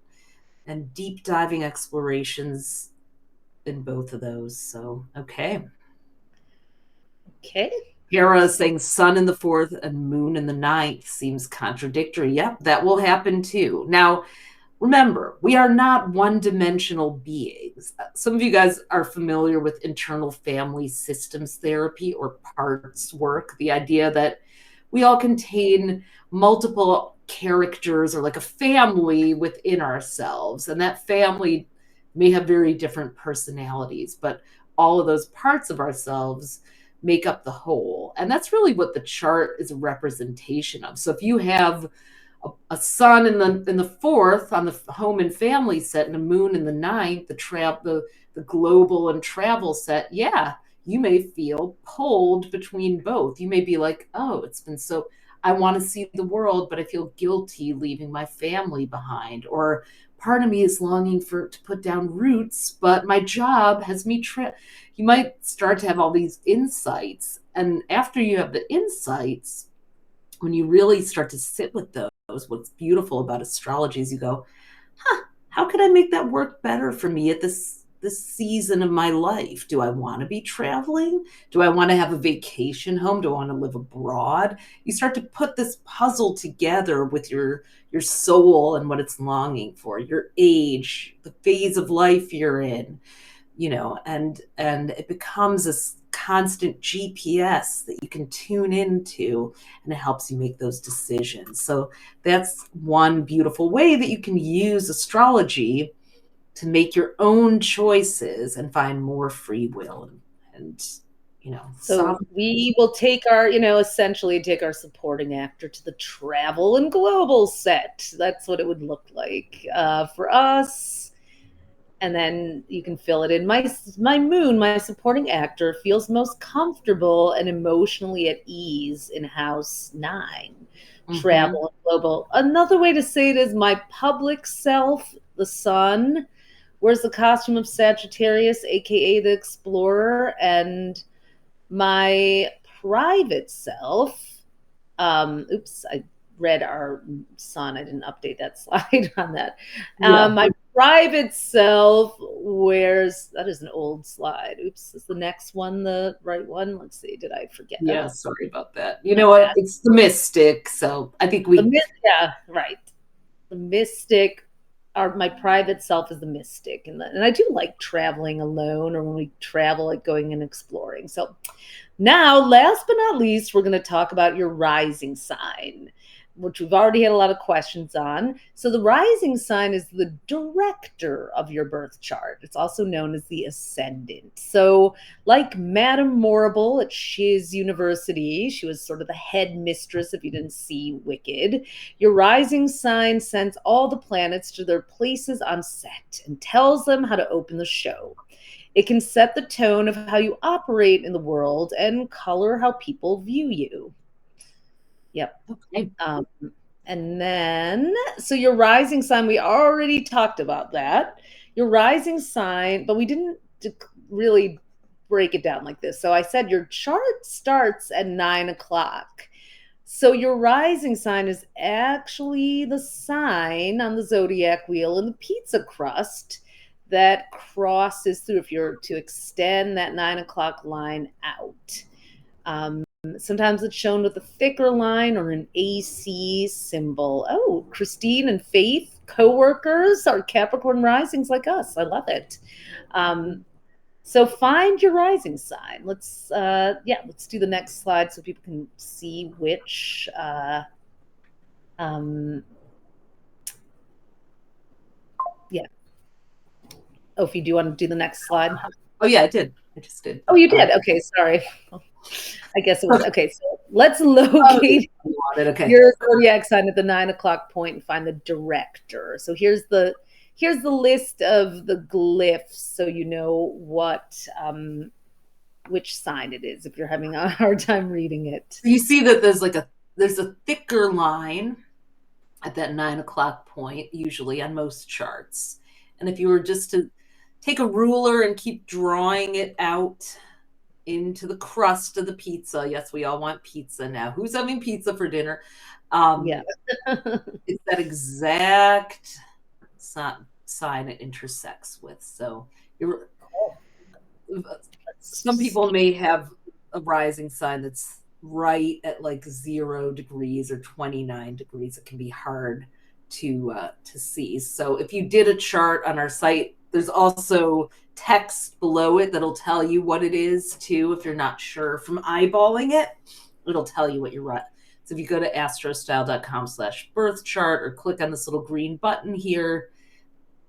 deep diving explorations in both of those. So, okay. Kara is saying sun in the 4th and moon in the 9th seems contradictory. Yep, that will happen too. Now, remember, we are not one-dimensional beings. Some of you guys are familiar with internal family systems therapy or parts work, the idea that we all contain multiple characters or like a family within ourselves, and that family may have very different personalities, but all of those parts of ourselves make up the whole. And that's really what the chart is a representation of. So if you have a sun in the 4th on the home and family set and a moon in the 9th, the global and travel set, yeah, you may feel pulled between both. You may be like, oh, it's been so, I want to see the world, but I feel guilty leaving my family behind. Or part of me is longing to put down roots, but my job has me you might start to have all these insights. And after you have the insights, when you really start to sit with those, what's beautiful about astrology is you go, how could I make that work better for me at this season of my life? Do I want to be traveling? Do I want to have a vacation home? Do I want to live abroad? You start to put this puzzle together with your soul and what it's longing for, your age, the phase of life you're in, and it becomes this constant GPS that you can tune into, and it helps you make those decisions. So that's one beautiful way that you can use astrology to make your own choices and find more free will and so we will take essentially take our supporting actor to the travel and global set. That's what it would look like for us. And then you can fill it in. My moon, my supporting actor, feels most comfortable and emotionally at ease in house 9, travel and global. Another way to say it is my public self, the sun, wears the costume of Sagittarius, aka the explorer, and my private self, I read our sun. I didn't update that slide on that. Yeah. My private self wears, that is an old slide. Oops, is the next one the right one? Let's see, did I forget? Yeah, Oh, sorry about that. You know what? It's the mystic, so I think we yeah, right. The mystic, my private self is the mystic, and I do like traveling alone, or when we travel, like going and exploring. So now, last but not least, we're going to talk about your rising sign, which we've already had a lot of questions on. So, the rising sign is the director of your birth chart. It's also known as the ascendant. So, like Madame Morrible at Shiz University, she was sort of the head mistress if you didn't see Wicked. Your rising sign sends all the planets to their places on set and tells them how to open the show. It can set the tone of how you operate in the world and color how people view you. Yep. okay. And then, so your rising sign, we already talked about that. Your rising sign, but we didn't really break it down like this. So I said your chart starts at 9 o'clock. So your rising sign is actually the sign on the zodiac wheel in the pizza crust that crosses through if you're to extend that 9 o'clock line out. Sometimes it's shown with a thicker line or an AC symbol. Oh, Christine and Faith, co-workers, are Capricorn risings like us. I love it. So find your rising sign. Let's do the next slide so people can see which Ophi, do you want to do the next slide? Oh yeah, I did. I just did. Oh, you did. Okay, sorry. I guess it was okay. So let's locate your zodiac sign at the 9 o'clock point and find the director. So here's the list of the glyphs, so you know what which sign it is if you're having a hard time reading it. You see that there's a thicker line at that 9 o'clock point, usually on most charts. And if you were just to take a ruler and keep drawing it out into the crust of the pizza. Yes, we all want pizza now. Who's having pizza for dinner? Yeah. It's that exact sign it intersects with. So some people may have a rising sign that's right at like 0 degrees or 29 degrees. It can be hard to see. So if you did a chart on our site, there's also text below it that'll tell you what it is too. If you're not sure from eyeballing it, it'll tell you what you're right. So if you go to astrostyle.com/birth chart or click on this little green button here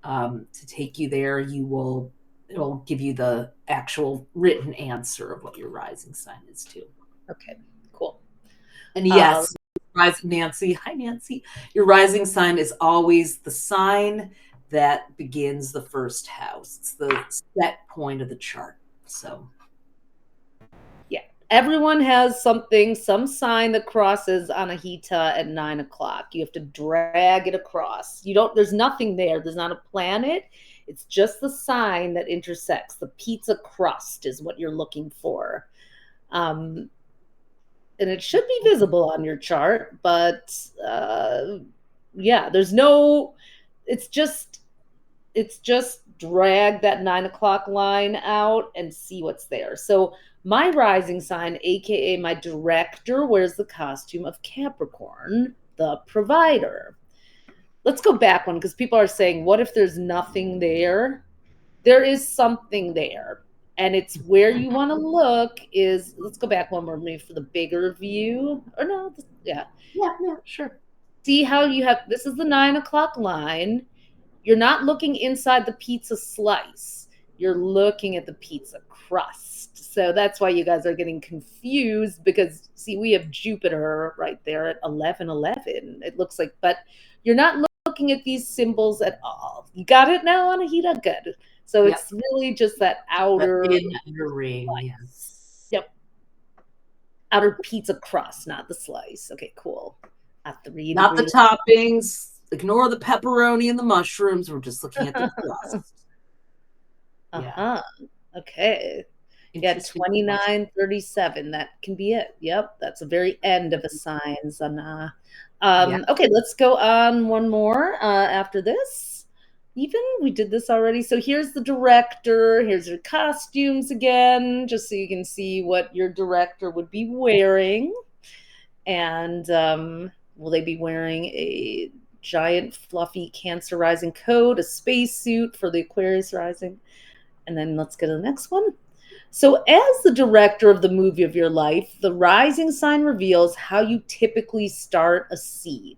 to take you there, it'll give you the actual written answer of what your rising sign is too. Okay, cool. And yes, Nancy, hi Nancy. Your rising sign is always the sign that begins the first house. It's the set point of the chart. So yeah, everyone has some sign that crosses Anahita at 9 o'clock. You have to drag it across. There's nothing there. There's not a planet. It's just the sign that intersects. The pizza crust is what you're looking for. And it should be visible on your chart, but yeah, it's just drag that 9 o'clock line out and see what's there. So my rising sign, aka my director, wears the costume of Capricorn, the provider. Let's go back one because people are saying, what if there's nothing there? There is something there. And it's where you want to look is, let's go back one more maybe for the bigger view. Or no, yeah, sure. See how you have, this is the 9 o'clock line. You're not looking inside the pizza slice. You're looking at the pizza crust. So that's why you guys are getting confused because, see, we have Jupiter right there at 11:11. It looks like, but you're not looking at these symbols at all. You got it now, Anahita? Good. So it's really just that outer ring. Yes. Yep. Outer pizza crust, not the slice. Okay, cool. Not the toppings. Ignore the pepperoni and the mushrooms. We're just looking at the crust. Okay. Yeah, Interesting choice. 29, 37. That can be it. Yep, that's the very end of a signs. And Yeah. okay, let's go on one more after this. Even we did this already. So here's the director. Here's your costumes again, just so you can see what your director would be wearing. And will they be wearing a giant, fluffy Cancer rising coat, a spacesuit for the Aquarius rising? And then let's go to the next one. So, as the director of the movie of your life, the rising sign reveals how you typically start a scene.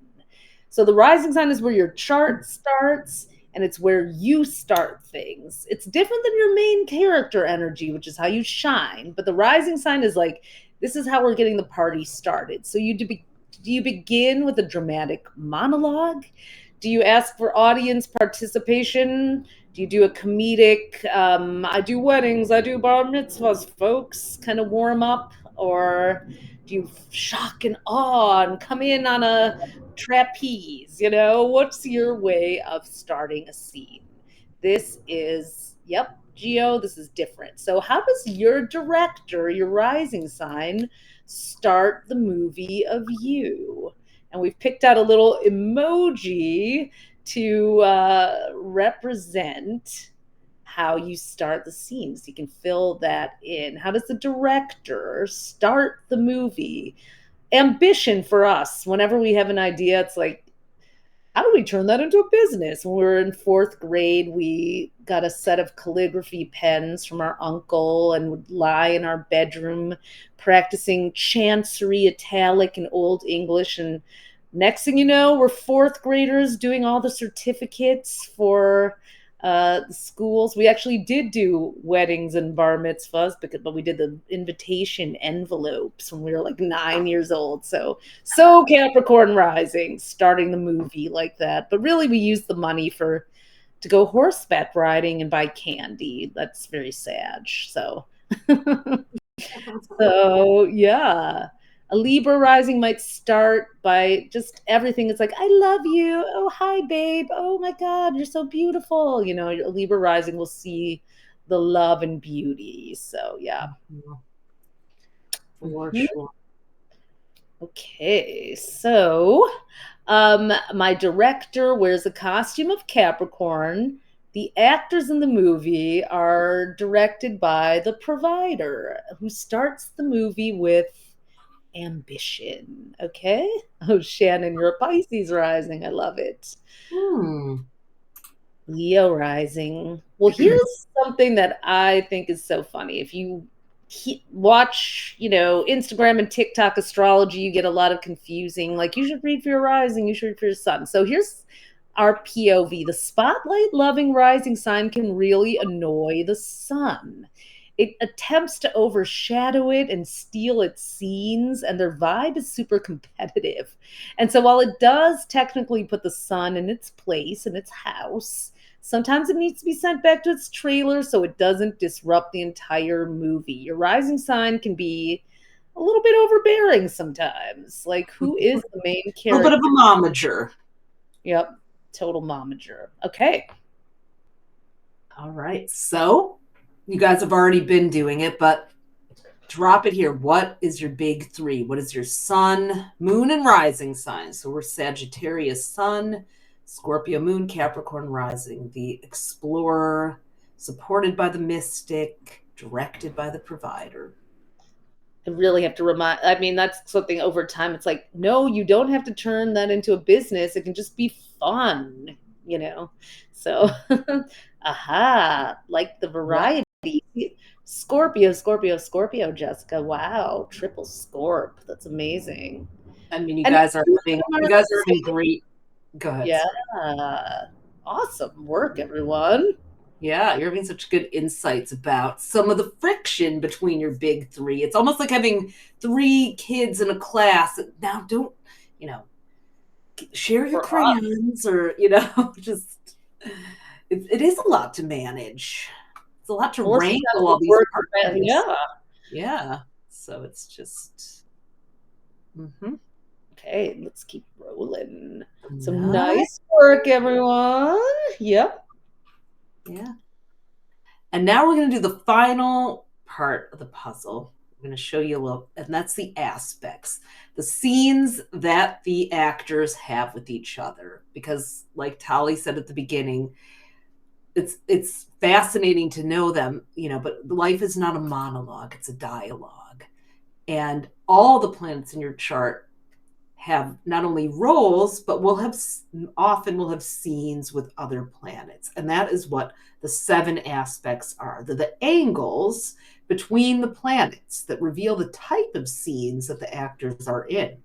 So, the rising sign is where your chart starts and it's where you start things. It's different than your main character energy, which is how you shine. But the rising sign is like, this is how we're getting the party started. So, do you begin with a dramatic monologue? Do you ask for audience participation? Do you do a comedic, I do weddings, I do bar mitzvahs, folks, kind of warm up? Or do you shock and awe and come in on a trapeze? What's your way of starting a scene? This is, yep, Geo, this is different. So, how does your director, your rising sign, start the movie of you? And we've picked out a little emoji to represent how you start the scenes. You can fill that in. How does the director start the movie? Ambition for us, whenever we have an idea, it's like, how do we turn that into a business? When we were in fourth grade, we got a set of calligraphy pens from our uncle and would lie in our bedroom practicing chancery, italic, and old English. And next thing you know, we're fourth graders doing all the certificates for the schools. We actually did do weddings and bar mitzvahs, but we did the invitation envelopes when we were like 9 years old. So Capricorn rising, starting the movie like that. But really, we used the money to go horseback riding and buy candy. That's very sad. So, so yeah. A Libra rising might start by just everything. It's like, I love you. Oh, hi, babe. Oh my God, you're so beautiful. A Libra rising will see the love and beauty. So, yeah. For Mhm. sure. Okay, so my director wears a costume of Capricorn. The actors in the movie are directed by the provider who starts the movie with ambition. Okay? Oh, Shannon, you're a Pisces rising. I love it. Hmm. Leo rising. Well, here's something that I think is so funny. If you watch, Instagram and TikTok astrology, you get a lot of confusing, like, you should read for your rising, you should read for your sun. So here's our POV. The spotlight loving rising sign can really annoy the sun. It attempts to overshadow it and steal its scenes, and their vibe is super competitive. And so while it does technically put the sun in its place, in its house, sometimes it needs to be sent back to its trailer so it doesn't disrupt the entire movie. Your rising sign can be a little bit overbearing sometimes. Like, who is the main A little bit of character? a momager. Yep, total momager. Okay. All right. So you guys have already been doing it, but drop it here. What is your big three? What is your sun, moon, and rising sign? So we're Sagittarius sun, Scorpio moon, Capricorn rising, the explorer, supported by the mystic, directed by the provider. I really have to remind, I mean, that's something over time. It's like, no, you don't have to turn that into a business. It can just be fun, you know? So, aha, like the Yep. variety. Scorpio, Scorpio, Scorpio, Jessica. Wow, triple Scorp. That's amazing. I mean, And you guys are having great. Go ahead. yeah, Sorry. awesome work, everyone. Yeah, you're having such good insights about some of the friction between your big three. It's almost like having three kids in a class. Now, don't, you know, share your For us, crayons or, just, it is a lot to manage. It's a lot to well, sometimes wrangle the all these work, parts. yeah. Yeah. So it's just, mm-hmm. Okay, let's keep rolling. So Nice. nice work, everyone. Yep. Yeah. And now we're going to do the final part of the puzzle. I'm going to show you a little, and that's the aspects, the scenes that the actors have with each other. Because, like Tali said at the beginning, it's fascinating to know them, but life is not a monologue, it's a dialogue. And all the planets in your chart have not only roles, but often we'll have scenes with other planets. And that is what the 7 aspects are. They're the angles between the planets that reveal the type of scenes that the actors are in.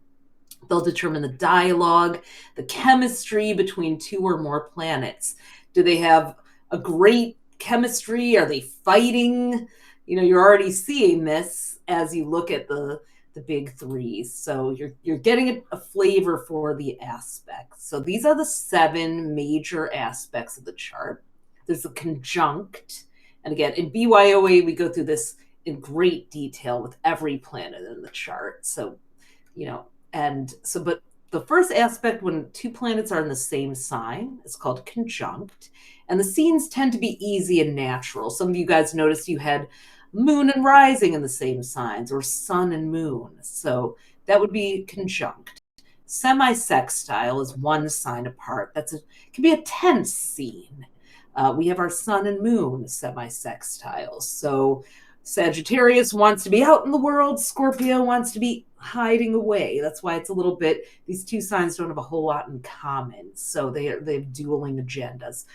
They'll determine the dialogue, the chemistry between 2 or more planets. Do they have a great chemistry? Are they fighting? You're already seeing this as you look at the big 3s. So you're getting a flavor for the aspects. So these are the 7 major aspects of the chart. There's a conjunct. And again, in BYOA, we go through this in great detail with every planet in the chart. So, but the first aspect, when 2 planets are in the same sign, is called conjunct. And the scenes tend to be easy and natural. Some of you guys noticed you had moon and rising in the same signs, or sun and moon. So that would be conjunct. Semi-sextile is 1 sign apart. Can be a tense scene. We have our sun and moon semi-sextiles. So Sagittarius wants to be out in the world. Scorpio wants to be hiding away. That's why it's a little bit, these 2 signs don't have a whole lot in common. So they have dueling agendas.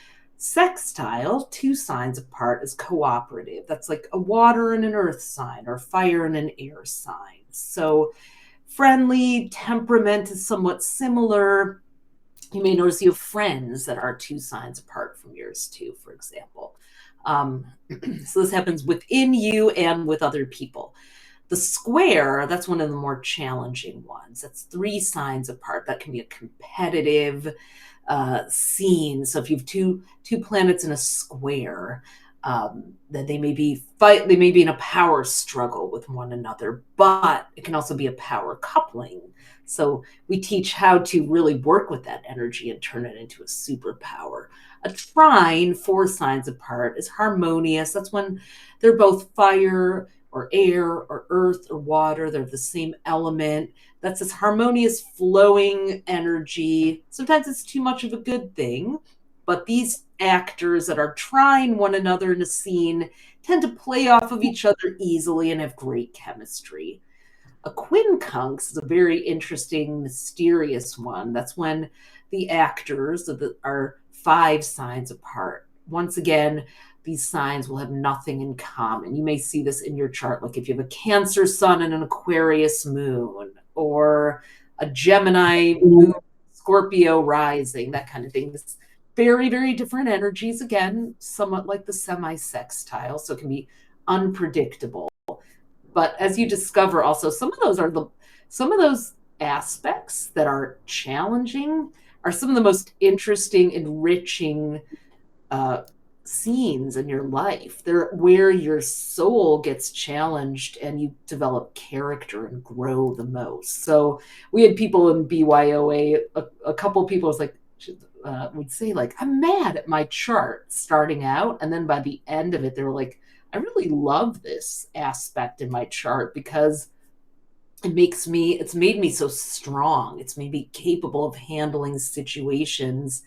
Sextile, 2 signs apart, is cooperative. That's like a water and an earth sign, or fire and an air sign. So friendly, temperament is somewhat similar. You may notice you have friends that are 2 signs apart from yours too, for example. So this happens within you and with other people. The square, that's one of the more challenging ones. That's 3 signs apart. That can be a competitive scene. So if you have two planets in a square, then they may be in a power struggle with one another, but it can also be a power coupling. So we teach how to really work with that energy and turn it into a superpower. A trine, 4 signs apart, is harmonious. That's when they're both fire or air or earth or water. They're the same element. That's this harmonious flowing energy. Sometimes it's too much of a good thing, but these actors that are trying one another in a scene tend to play off of each other easily and have great chemistry. A quincunx is a very interesting, mysterious one. That's when the actors are 5 signs apart. Once again, these signs will have nothing in common. You may see this in your chart, like if you have a Cancer sun and an Aquarius moon, or a Gemini moon, Scorpio rising, that kind of thing. It's very, very different energies, again, somewhat like the semi-sextile, so it can be unpredictable. But as you discover also, some of those aspects that are challenging are some of the most interesting, enriching scenes in your life. They're where your soul gets challenged and you develop character and grow the most. So we had people in BYOA, a couple of people was like, would say like, I'm mad at my chart starting out. And then by the end of it, they were like, I really love this aspect in my chart because it's made me so strong. It's made me capable of handling situations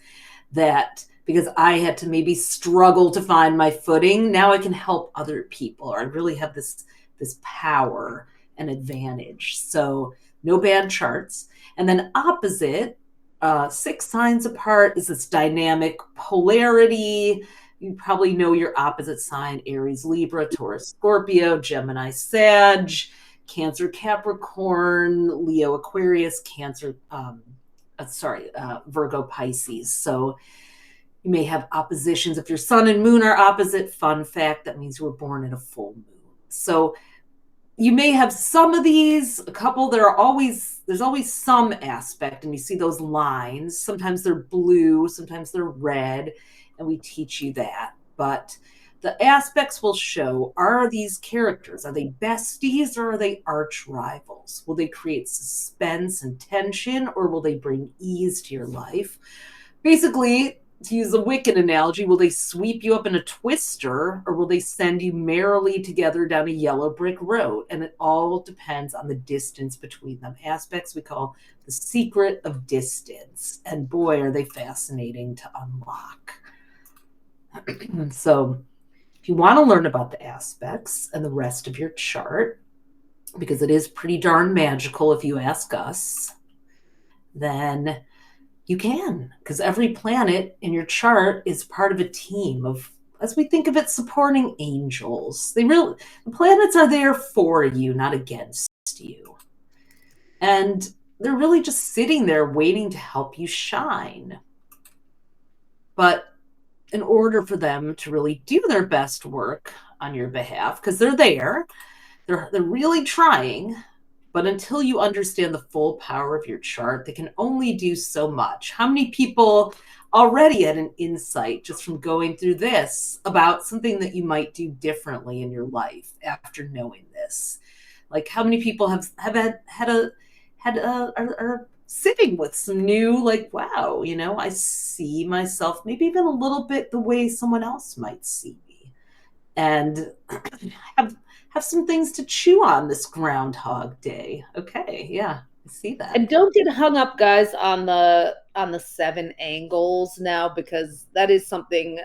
that, because I had to maybe struggle to find my footing, now I can help other people, or I really have this power and advantage. So no bad charts. And then opposite, 6 signs apart, is this dynamic polarity. You probably know your opposite sign: Aries, Libra, Taurus, Scorpio, Gemini, Sag, Cancer, Capricorn, Leo, Aquarius, Virgo, Pisces. So you may have oppositions. If your sun and moon are opposite, fun fact, that means you were born in a full moon. So you may have some of these, a couple. There's always some aspect, and you see those lines. Sometimes they're blue, sometimes they're red, and we teach you that. But the aspects will show, are these characters, are they besties or are they arch rivals? Will they create suspense and tension, or will they bring ease to your life? Basically, to use a Wiccan analogy, will they sweep you up in a twister or will they send you merrily together down a yellow brick road? And it all depends on the distance between them. Aspects we call the secret of distance. And boy, are they fascinating to unlock. So, if you want to learn about the aspects and the rest of your chart, because it is pretty darn magical if you ask us, then you can, because every planet in your chart is part of a team of, as we think of it, supporting angels. The planets are there for you, not against you. And they're really just sitting there waiting to help you shine. But in order for them to really do their best work on your behalf, because they're really trying, but until you understand the full power of your chart, they can only do so much. How many people already had an insight just from going through this about something that you might do differently in your life after knowing this? Like, how many people are sitting with some new, like, wow, I see myself maybe even a little bit the way someone else might see me, and have some things to chew on this Groundhog Day. Okay, yeah, I see that. And don't get hung up, guys, on the 7 angles now, because that is something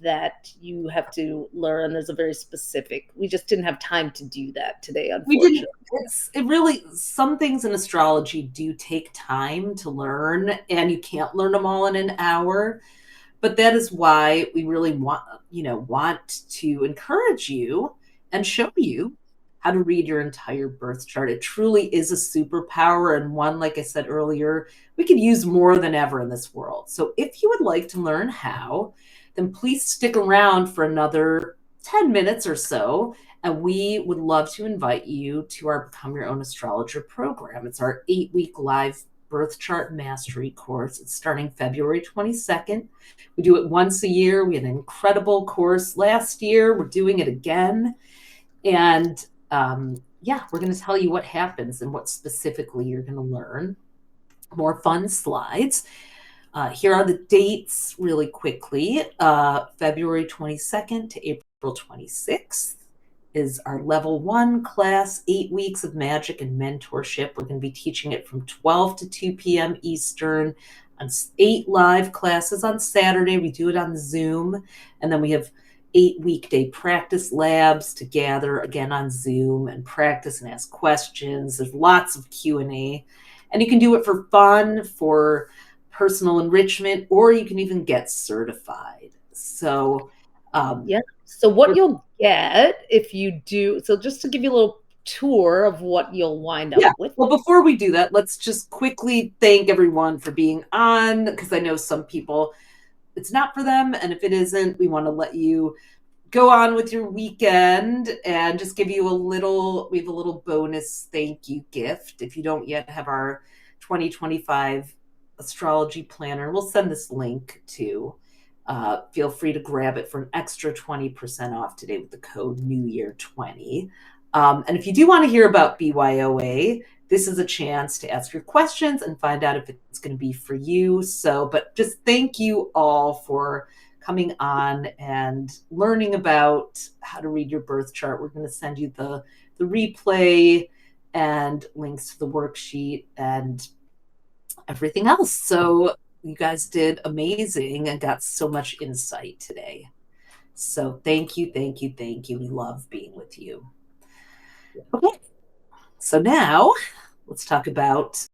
that you have to learn. There's a very specific. We just didn't have time to do that today, unfortunately. Some things in astrology do take time to learn, and you can't learn them all in an hour. But that is why we really want to encourage you and show you how to read your entire birth chart. It truly is a superpower, and one, like I said earlier, we could use more than ever in this world. So if you would like to learn how, then please stick around for another 10 minutes or so, and we would love to invite you to our Become Your Own Astrologer program. It's our 8-week live birth chart mastery course. It's starting February 22nd. We do it once a year. We had an incredible course last year. We're doing it again. And we're going to tell you what happens and what specifically you're going to learn. More fun slides. Here are the dates really quickly. February 22nd to April 26th is our level 1 class, 8 weeks of magic and mentorship. We're going to be teaching it from 12 to 2 p.m. Eastern on 8 live classes on Saturday. We do it on Zoom. And then we have 8 weekday practice labs to gather again on Zoom and practice and ask questions. There's lots of Q&A. And you can do it for fun, for personal enrichment, or you can even get certified. So, So what you'll get if you do, so just to give you a little tour of what you'll wind up with. Well, before we do that, let's just quickly thank everyone for being on, because I know some people, it's not for them. And if it isn't, we want to let you go on with your weekend and just give you we have a little bonus thank you gift. If you don't yet have our 2025 astrology planner, we'll send this link to. Feel free to grab it for an extra 20% off today with the code NewYear20. And if you do want to hear about BYOA, this is a chance to ask your questions and find out if it's going to be for you. But just thank you all for coming on and learning about how to read your birth chart. We're going to send you the replay and links to the worksheet and everything else. So you guys did amazing and got so much insight today. So thank you. We love being with you. Okay. So now let's talk about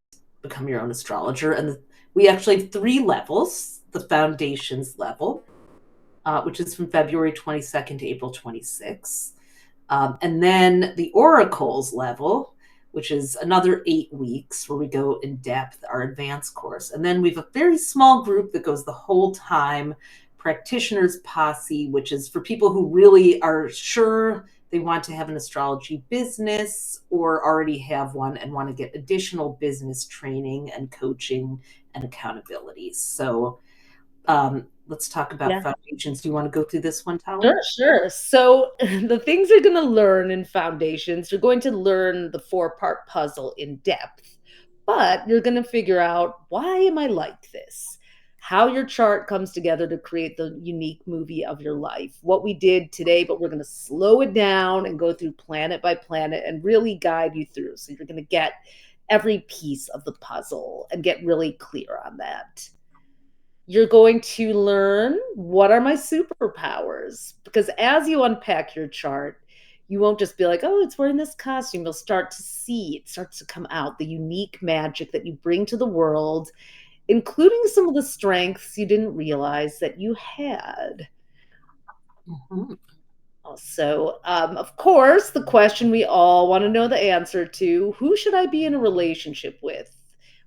Become Your Own Astrologer. And we actually have 3 levels. The foundations level, which is from February 22nd to April 26th. And then the oracles level, which is another 8 weeks where we go in depth, our advanced course. And then we have a very small group that goes the whole time, practitioners posse, which is for people who really are sure they want to have an astrology business or already have one and want to get additional business training and coaching and accountability. So let's talk about foundations. Do you want to go through this one, Tali? Sure. So the things you're going to learn in foundations, you're going to learn the 4-part puzzle in depth, but you're going to figure out, why am I like this? how your chart comes together to create the unique movie of your life. What we did today, but we're going to slow it down and go through planet by planet and really guide you through. So you're going to get every piece of the puzzle and get really clear on that. You're going to learn what are my superpowers, because as you unpack your chart, you won't just be like, oh, it's wearing this costume. You'll start to see, it starts to come out, the unique magic that you bring to the world, including some of the strengths you didn't realize that you had. Mm-hmm. So, of course, the question we all want to know the answer to: who should I be in a relationship with?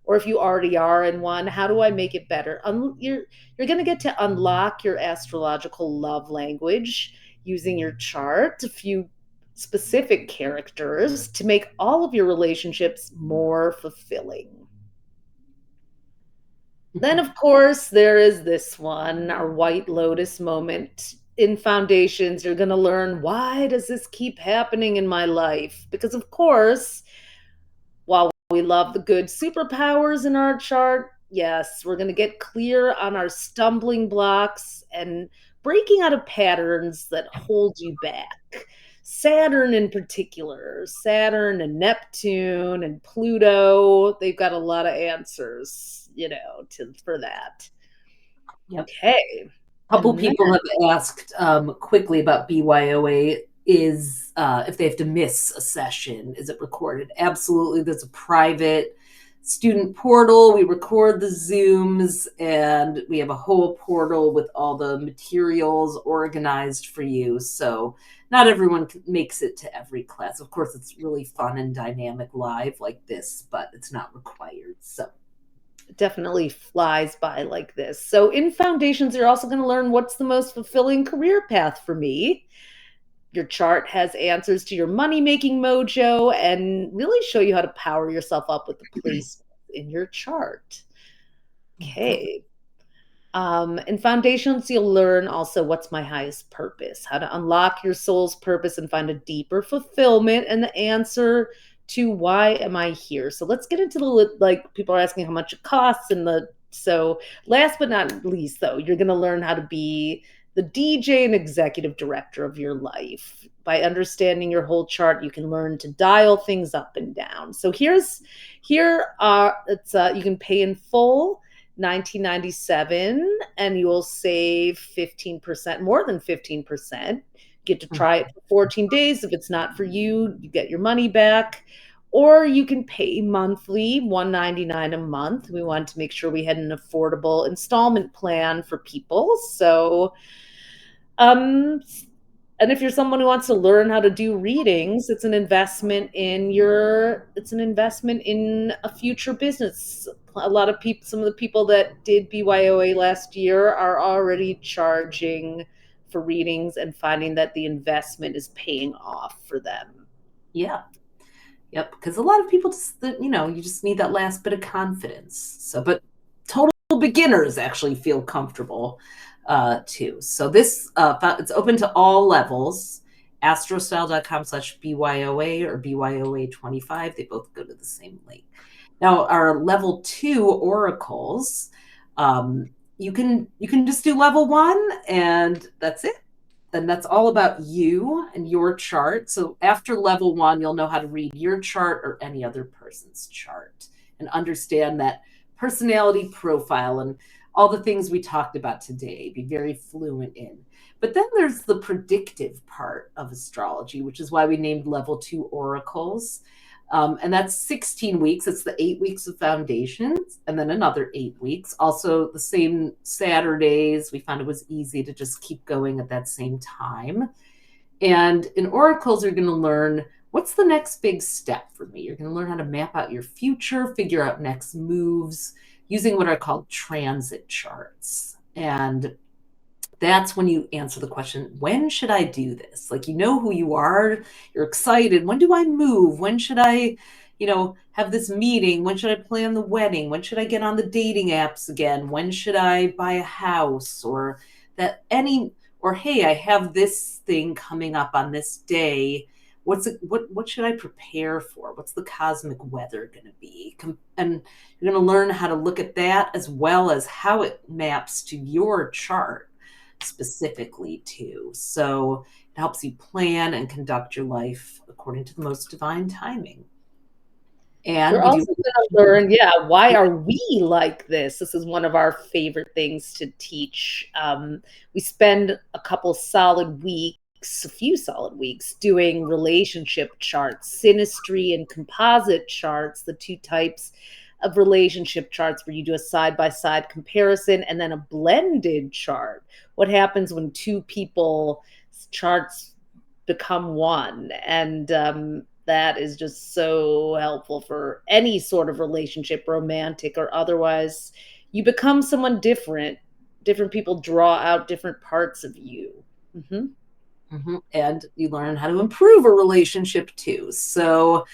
Or if you already are in one, how do I make it better? You're going to get to unlock your astrological love language using your chart, a few specific characters to make all of your relationships more fulfilling. Then, of course, there is this one, our White Lotus moment. In foundations, you're going to learn, why does this keep happening in my life? Because, of course, while we love the good superpowers in our chart, yes, we're going to get clear on our stumbling blocks and breaking out of patterns that hold you back. Saturn in particular, Saturn and Neptune and Pluto, they've got a lot of answers, for that. Yep. Okay. A couple And then, people have asked quickly about BYOA is if they have to miss a session, is it recorded? Absolutely. There's a private student portal. We record the Zooms, and we have a whole portal with all the materials organized for you. So not everyone makes it to every class. Of course, it's really fun and dynamic live like this, but it's not required. So definitely flies by like this. So in foundations, you're also going to learn what's the most fulfilling career path for me. Your chart has answers to your money making mojo and really show you how to power yourself up with the place in your chart. Okay. In foundations, you'll learn also what's my highest purpose, how to unlock your soul's purpose and find a deeper fulfillment and the answer to why am I here. So let's get into the, like, people are asking how much it costs, so last but not least, though, you're going to learn how to be the DJ and executive director of your life. By understanding your whole chart, you can learn to dial things up and down. So you can pay in full $19.97 and you will save 15%, more than 15%. Get to try it for 14 days. If it's not for you, you get your money back. Or you can pay monthly, $199 a month. We wanted to make sure we had an affordable installment plan for people. So, and if you're someone who wants to learn how to do readings, it's an investment in a future business. A lot of people, some of the people that did BYOA last year are already charging for readings and finding that the investment is paying off for them. yeah. Yep, because a lot of people just, you just need that last bit of confidence. So, but total beginners actually feel comfortable too. So this, it's open to all levels. astrostyle.com/BYOA or BYOA25. They both go to the same link. Now, our level 2 oracles, you can just do level 1 and that's it. And that's all about you and your chart. So after level 1, you'll know how to read your chart or any other person's chart and understand that personality profile and all the things we talked about today, be very fluent in. But then there's the predictive part of astrology, which is why we named level 2 oracles. And that's 16 weeks. It's the 8 weeks of foundations and then another 8 weeks. Also the same Saturdays. We found it was easy to just keep going at that same time. And in oracles, you're going to learn what's the next big step for me. You're going to learn how to map out your future, figure out next moves using what are called transit charts. And that's when you answer the question, when should I do this? Like, you know who you are, you're excited. When do I move? When should I, have this meeting? When should I plan the wedding? When should I get on the dating apps again? When should I buy a house? Or hey, I have this thing coming up on this day. what should I prepare for? What's the cosmic weather going to be? And you're going to learn how to look at that as well as how it maps to your chart specifically too. So it helps you plan and conduct your life according to the most divine timing. And We're we do. also going to learn, why are we like this? This is one of our favorite things to teach. We spend a few solid weeks doing relationship charts, synastry and composite charts, the two types of relationship charts where you do a side-by-side comparison, and then a blended chart. What happens when two people charts become one? And that is just so helpful for any sort of relationship, romantic or otherwise. You become someone different. Different people draw out different parts of you. Mm-hmm. Mm-hmm. And you learn how to improve a relationship too. So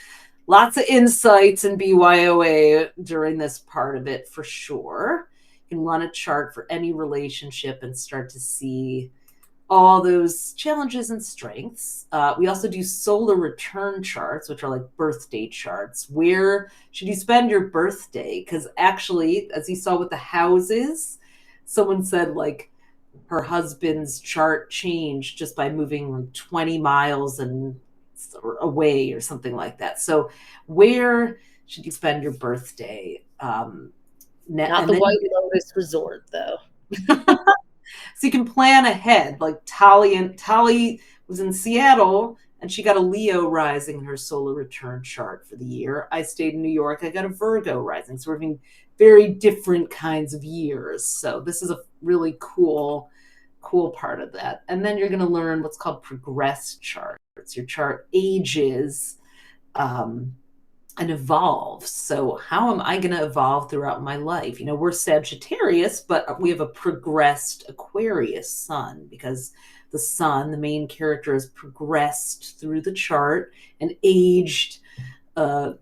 lots of insights in BYOA during this part of it for sure. You can run a chart for any relationship and start to see all those challenges and strengths. We also do solar return charts, which are like birthday charts. Where should you spend your birthday? Because actually, as you saw with the houses, someone said like her husband's chart changed just by moving like 20 miles and away or something like that. So where should you spend your birthday? Not the White Lotus Resort, though. So you can plan ahead. Like Tali was in Seattle and she got a Leo rising in her solar return chart for the year. I stayed in New York. I got a Virgo rising. So we're having very different kinds of years. So this is a really cool part of that. And then you're going to learn what's called progressed charts. Your chart ages and evolves. So how am I going to evolve throughout my life? We're Sagittarius, but we have a progressed Aquarius sun because the sun, the main character, has progressed through the chart and aged 1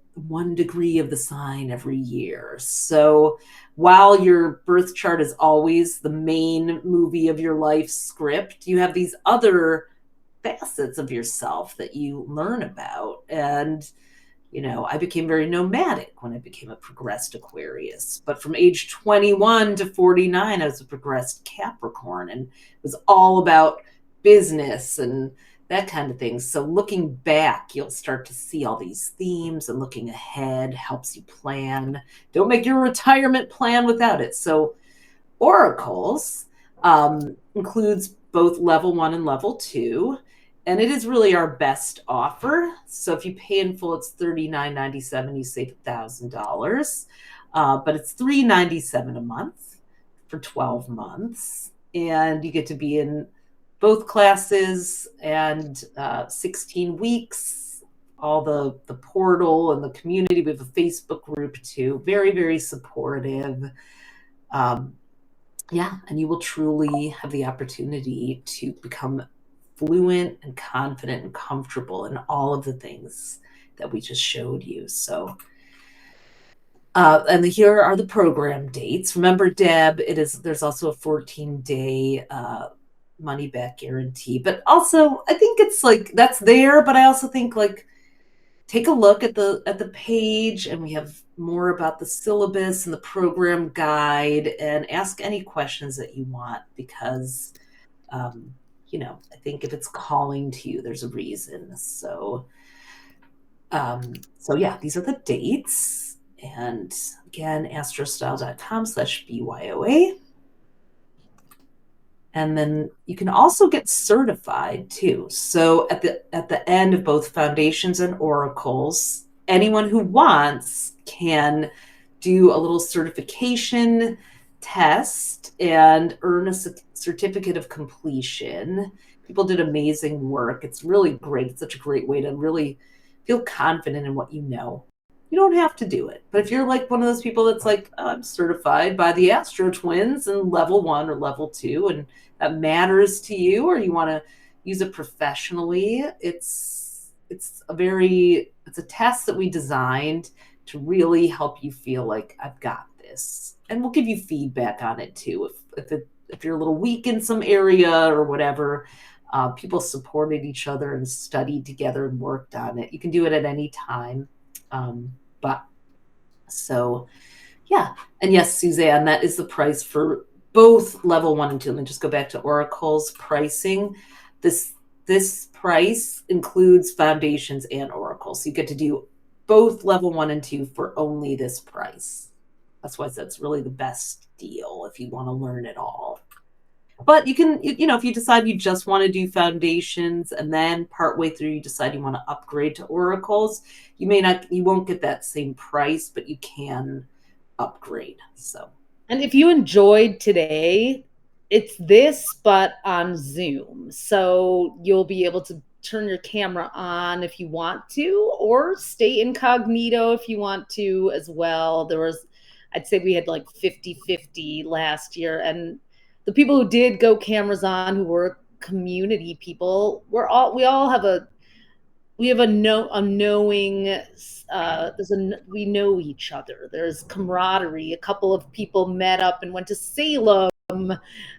degree of the sign every year. So while your birth chart is always the main movie of your life script, you have these other facets of yourself that you learn about. And I became very nomadic when I became a progressed Aquarius. But from age 21 to 49, I was a progressed Capricorn, and it was all about business and that kind of thing. So looking back, you'll start to see all these themes, and looking ahead helps you plan. Don't make your retirement plan without it. So oracles includes both level 1 and level 2. And it is really our best offer. So if you pay in full, it's $39.97. You save $1,000. But it's $397 a month for 12 months. And you get to be in both classes and 16 weeks. All the portal and the community. We have a Facebook group too. Very, very supportive. And you will truly have the opportunity to become fluent and confident and comfortable in all of the things that we just showed you. So, and here are the program dates. Remember, Deb, there's also a 14-day money back guarantee. But also, I think it's like that's there. But I also think like take a look at the page, and we have more about the syllabus and the program guide, and ask any questions that you want because. I think if it's calling to you, there's a reason. So yeah, these are the dates. And again, astrostyle.com/BYOA. And then you can also get certified too. So at the end of both foundations and oracles, anyone who wants can do a little certification test and earn a certificate of completion. People did amazing work. It's really great. It's such a great way to really feel confident in what you know. You don't have to do it. But if you're like one of those people that's like, oh, I'm certified by the AstroTwins in level 1 or level 2, and that matters to you, or you want to use it professionally, it's a test that we designed to really help you feel like I've got this. And we'll give you feedback on it too. If you're a little weak in some area or whatever, People supported each other and studied together and worked on it. You can do it at any time. But so, yeah. And yes, Suzanne, that is the price for both level 1 and 2. Let me just go back to Oracle's pricing. This price includes foundations and Oracle. So you get to do both level 1 and 2 for only this price. That's why that's really the best deal if you want to learn it all. But you can, if you decide you just want to do foundations and then partway through you decide you want to upgrade to oracles, you won't get that same price, but you can upgrade. So, and if you enjoyed today, it's this, but on Zoom. So you'll be able to turn your camera on if you want to, or stay incognito if you want to as well. I'd say we had like 50-50 last year. And the people who did go cameras on, who were community people, we all have a knowing, we know each other. There's camaraderie. A couple of people met up and went to Salem.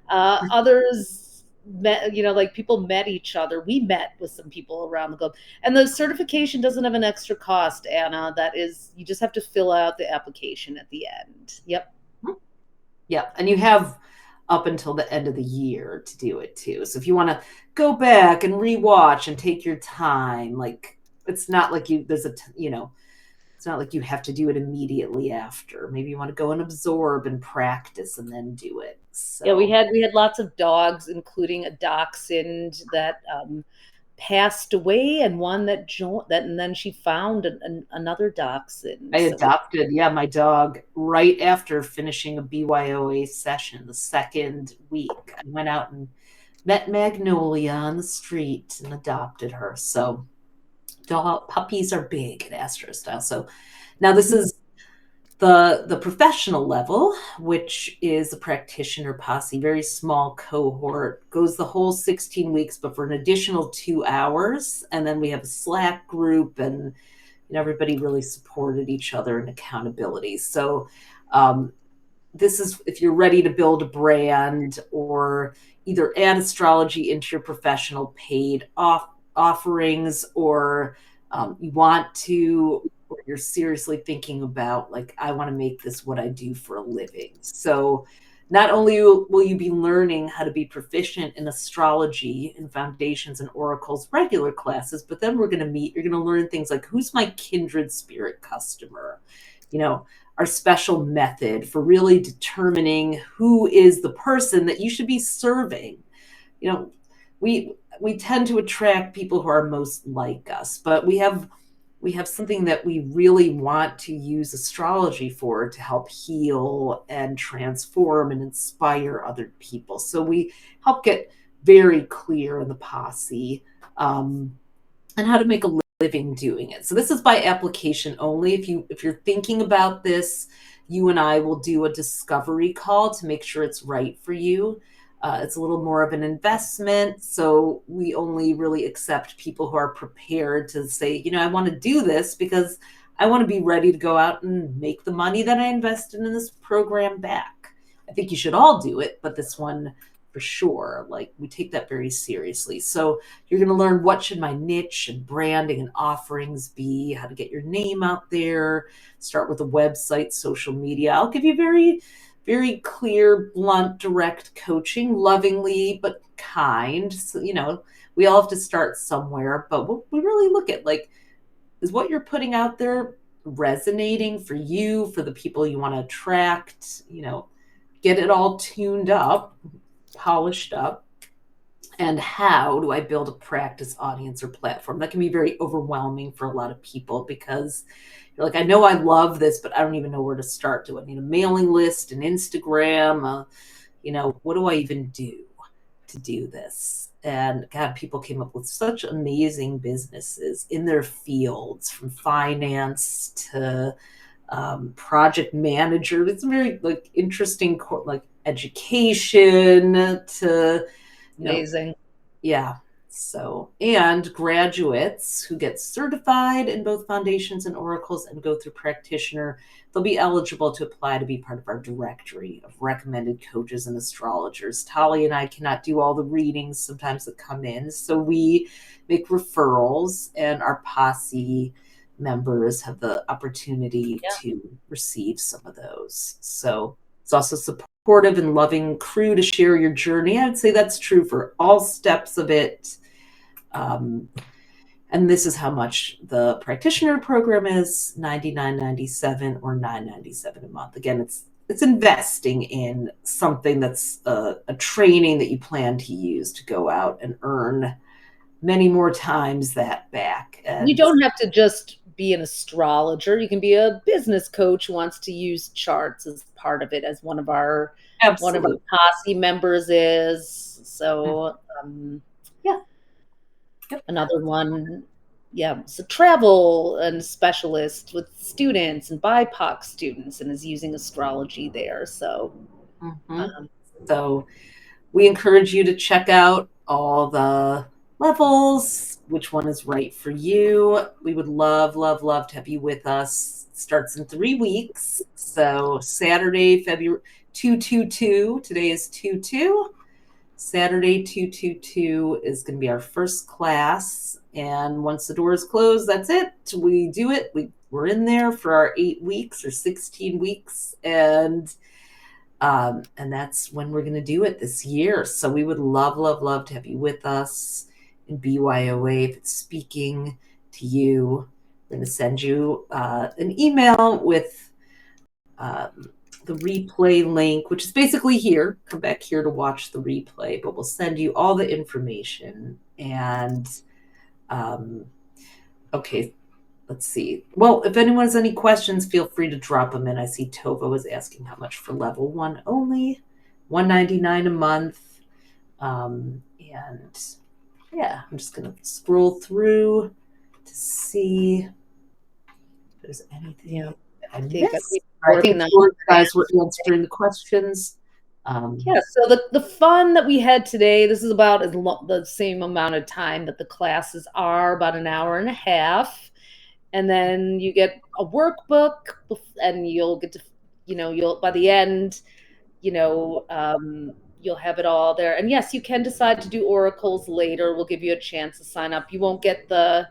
Others met, like people met each other. We met with some people around the globe. And the certification doesn't have an extra cost, Anna. That is, you just have to fill out the application at the end. Yep. Yeah. And you have up until the end of the year to do it too. So if you want to go back and rewatch and take your time, like it's not like it's not like you have to do it immediately after. Maybe you want to go and absorb and practice and then do it. So yeah, we had lots of dogs, including a dachshund that passed away, and one that joined that, and then she found another dachshund. I adopted, my dog right after finishing a BYOA session, the second week. I went out and met Magnolia on the street and adopted her. So puppies are big at Astro Style. So now this is the professional level, which is a practitioner posse, very small cohort, goes the whole 16 weeks, but for an additional 2 hours. And then we have a Slack group, and everybody really supported each other and accountability. So this is if you're ready to build a brand or either add astrology into your professional paid offerings, or you want to, or you're seriously thinking about, like, I want to make this what I do for a living. So not only will you be learning how to be proficient in astrology and foundations and oracles regular classes, but then you're going to learn things like, who's my kindred spirit customer? Our special method for really determining who is the person that you should be serving. We tend to attract people who are most like us, but we have something that we really want to use astrology for, to help heal and transform and inspire other people. So we help get very clear in the posse and how to make a living doing it. So this is by application only. If you're thinking about this, you and I will do a discovery call to make sure it's right for you. It's a little more of an investment, so we only really accept people who are prepared to say, I want to do this because I want to be ready to go out and make the money that I invested in this program back. I think you should all do it, but this one for sure, like, we take that very seriously. So you're going to learn what should my niche and branding and offerings be, how to get your name out there, start with a website, social media. I'll give you very, very clear, blunt, direct coaching, lovingly but kind. So, we all have to start somewhere, but we really look at, like, is what you're putting out there resonating for you, for the people you want to attract? Get it all tuned up, polished up. And how do I build a practice audience or platform? That can be very overwhelming for a lot of people, because you're like, I know I love this, but I don't even know where to start. Do I need a mailing list, an Instagram? What do I even do to do this? And God, people came up with such amazing businesses in their fields, from finance to project manager. It's very, like, interesting, like education to Amazing. Yeah. So, and graduates who get certified in both foundations and oracles and go through practitioner, they'll be eligible to apply to be part of our directory of recommended coaches and astrologers. Tali and I cannot do all the readings sometimes that come in, so we make referrals, and our posse members have the opportunity to receive some of those. So it's also supportive and loving crew to share your journey. I'd say that's true for all steps of it. And this is how much the practitioner program is: $99.97 or $9.97 a month. Again, it's investing in something that's a training that you plan to use to go out and earn many more times that back. And you don't have to just be an astrologer. You can be a business coach who wants to use charts as part of it, as one of our posse members is. So yeah. Yep. Another one, is a travel and specialist with students and BIPOC students, and is using astrology there. So so we encourage you to check out all the levels, which one is right for you. We would love, love, love to have you with us. It starts in 3 weeks. So Saturday, February 2/22. Today is 2/2. Saturday 2/22 is going to be our first class. And once the doors close, that's it. We do it. We're in there for our 8 weeks or 16 weeks. And that's when we're going to do it this year. So we would love, love, love to have you with us in BYOA. If it's speaking to you, we're going to send you an email with the replay link, which is basically here. Come back here to watch the replay, but we'll send you all the information. And okay, let's see. Well, if anyone has any questions, feel free to drop them in. I see Tova was asking how much for level 1 only, $199 a month. And yeah, I'm just going to scroll through to see if there's anything I missed. I think you guys were answering the questions. So the fun that we had today, this is about the same amount of time that the classes are, about an hour and a half. And then you get a workbook, and you'll get to, you'll, by the end, you'll have it all there. And yes, you can decide to do oracles later. We'll give you a chance to sign up. You won't get the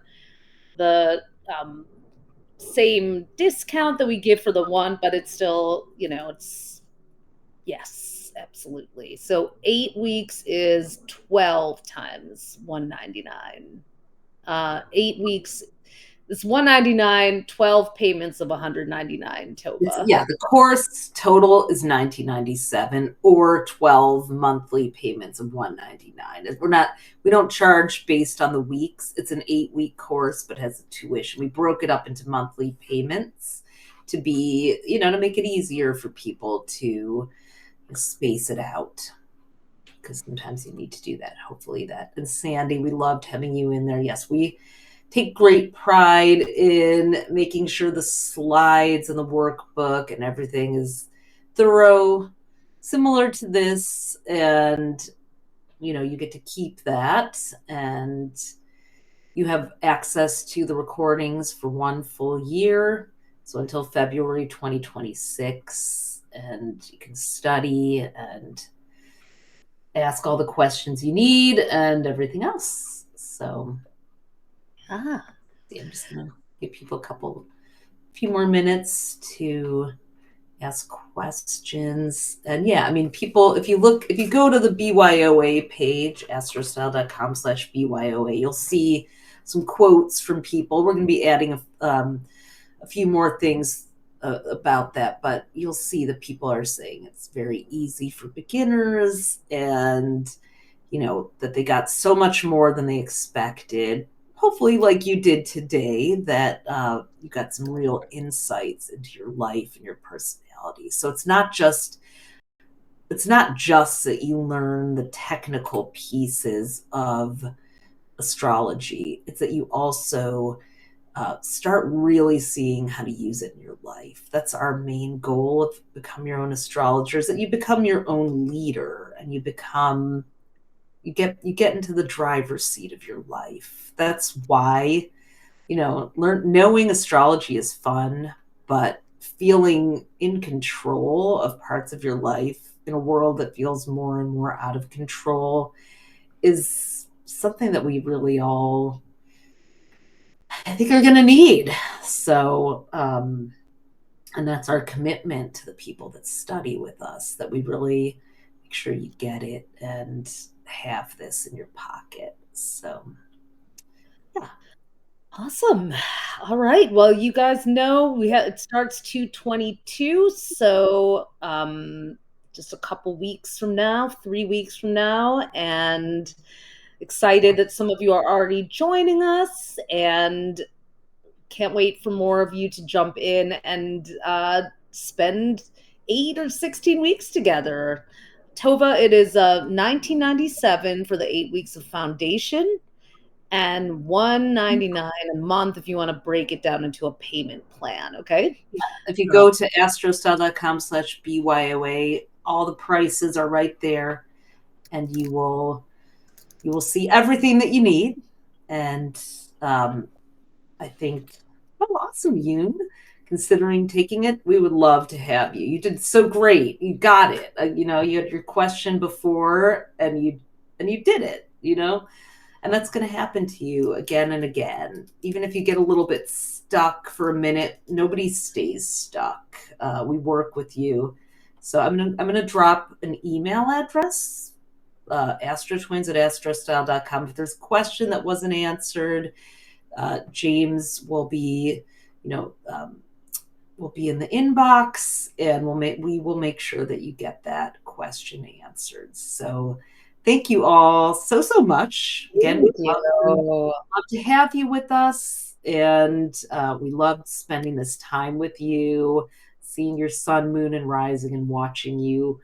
same discount that we give for the one, but it's still, yes, absolutely. So 8 weeks is 12 times $199. 8 weeks, it's $199, 12 payments of $199, Tova. Yeah, the course total is $19.97 or 12 monthly payments of $199. We don't charge based on the weeks. It's an 8-week course, but has a tuition. We broke it up into monthly payments to be, to make it easier for people to space it out, because sometimes you need to do that. Hopefully that. And Sandy, we loved having you in there. Yes, we take great pride in making sure the slides and the workbook and everything is thorough, similar to this, and you get to keep that, and you have access to the recordings for 1 full year, so until February 2026, and you can study and ask all the questions you need and everything else. So I'm just going to give people a few more minutes to ask questions. And yeah, I mean, people, if you go to the BYOA page, astrostyle.com/BYOA, you'll see some quotes from people. We're going to be adding a few more things about that, but you'll see that people are saying it's very easy for beginners, and that they got so much more than they expected. Hopefully, like you did today, that you got some real insights into your life and your personality. So it's not just that you learn the technical pieces of astrology. It's that you also start really seeing how to use it in your life. That's our main goal of Become Your Own Astrologer, is that you become your own leader, and you become you get into the driver's seat of your life. That's why, knowing astrology is fun, but feeling in control of parts of your life in a world that feels more and more out of control is something that we really all, I think, are going to need. So, and that's our commitment to the people that study with us, that we really make sure you get it and have this in your pocket. So, yeah. Awesome. All right. Well, you guys know it starts 2/22, so just a couple weeks from now, 3 weeks from now, and excited that some of you are already joining us, and can't wait for more of you to jump in and spend 8 or 16 weeks together. Tova, it is $19.97 for the 8 weeks of foundation, and $199 a month if you want to break it down into a payment plan. Okay. If you go to astrostyle.com/BYOA, all the prices are right there, and you will see everything that you need. And I think, oh, awesome, Yoon. Considering taking it, we would love to have you. You did so great. You got it. You had your question before, and you did it. And that's going to happen to you again and again. Even if you get a little bit stuck for a minute, nobody stays stuck. We work with you. So I'm gonna drop an email address, astrotwins@astrostyle.com. If there's a question that wasn't answered, James will be, will be in the inbox, and we will make sure that you get that question answered. So thank you all so much. Again, we'd love to have you with us, and we loved spending this time with you, seeing your sun, moon, and rising, and watching you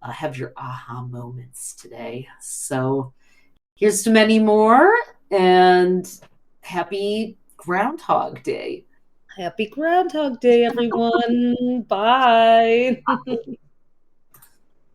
have your aha moments today. So here's to many more, and happy Groundhog Day. Happy Groundhog Day, everyone. Bye.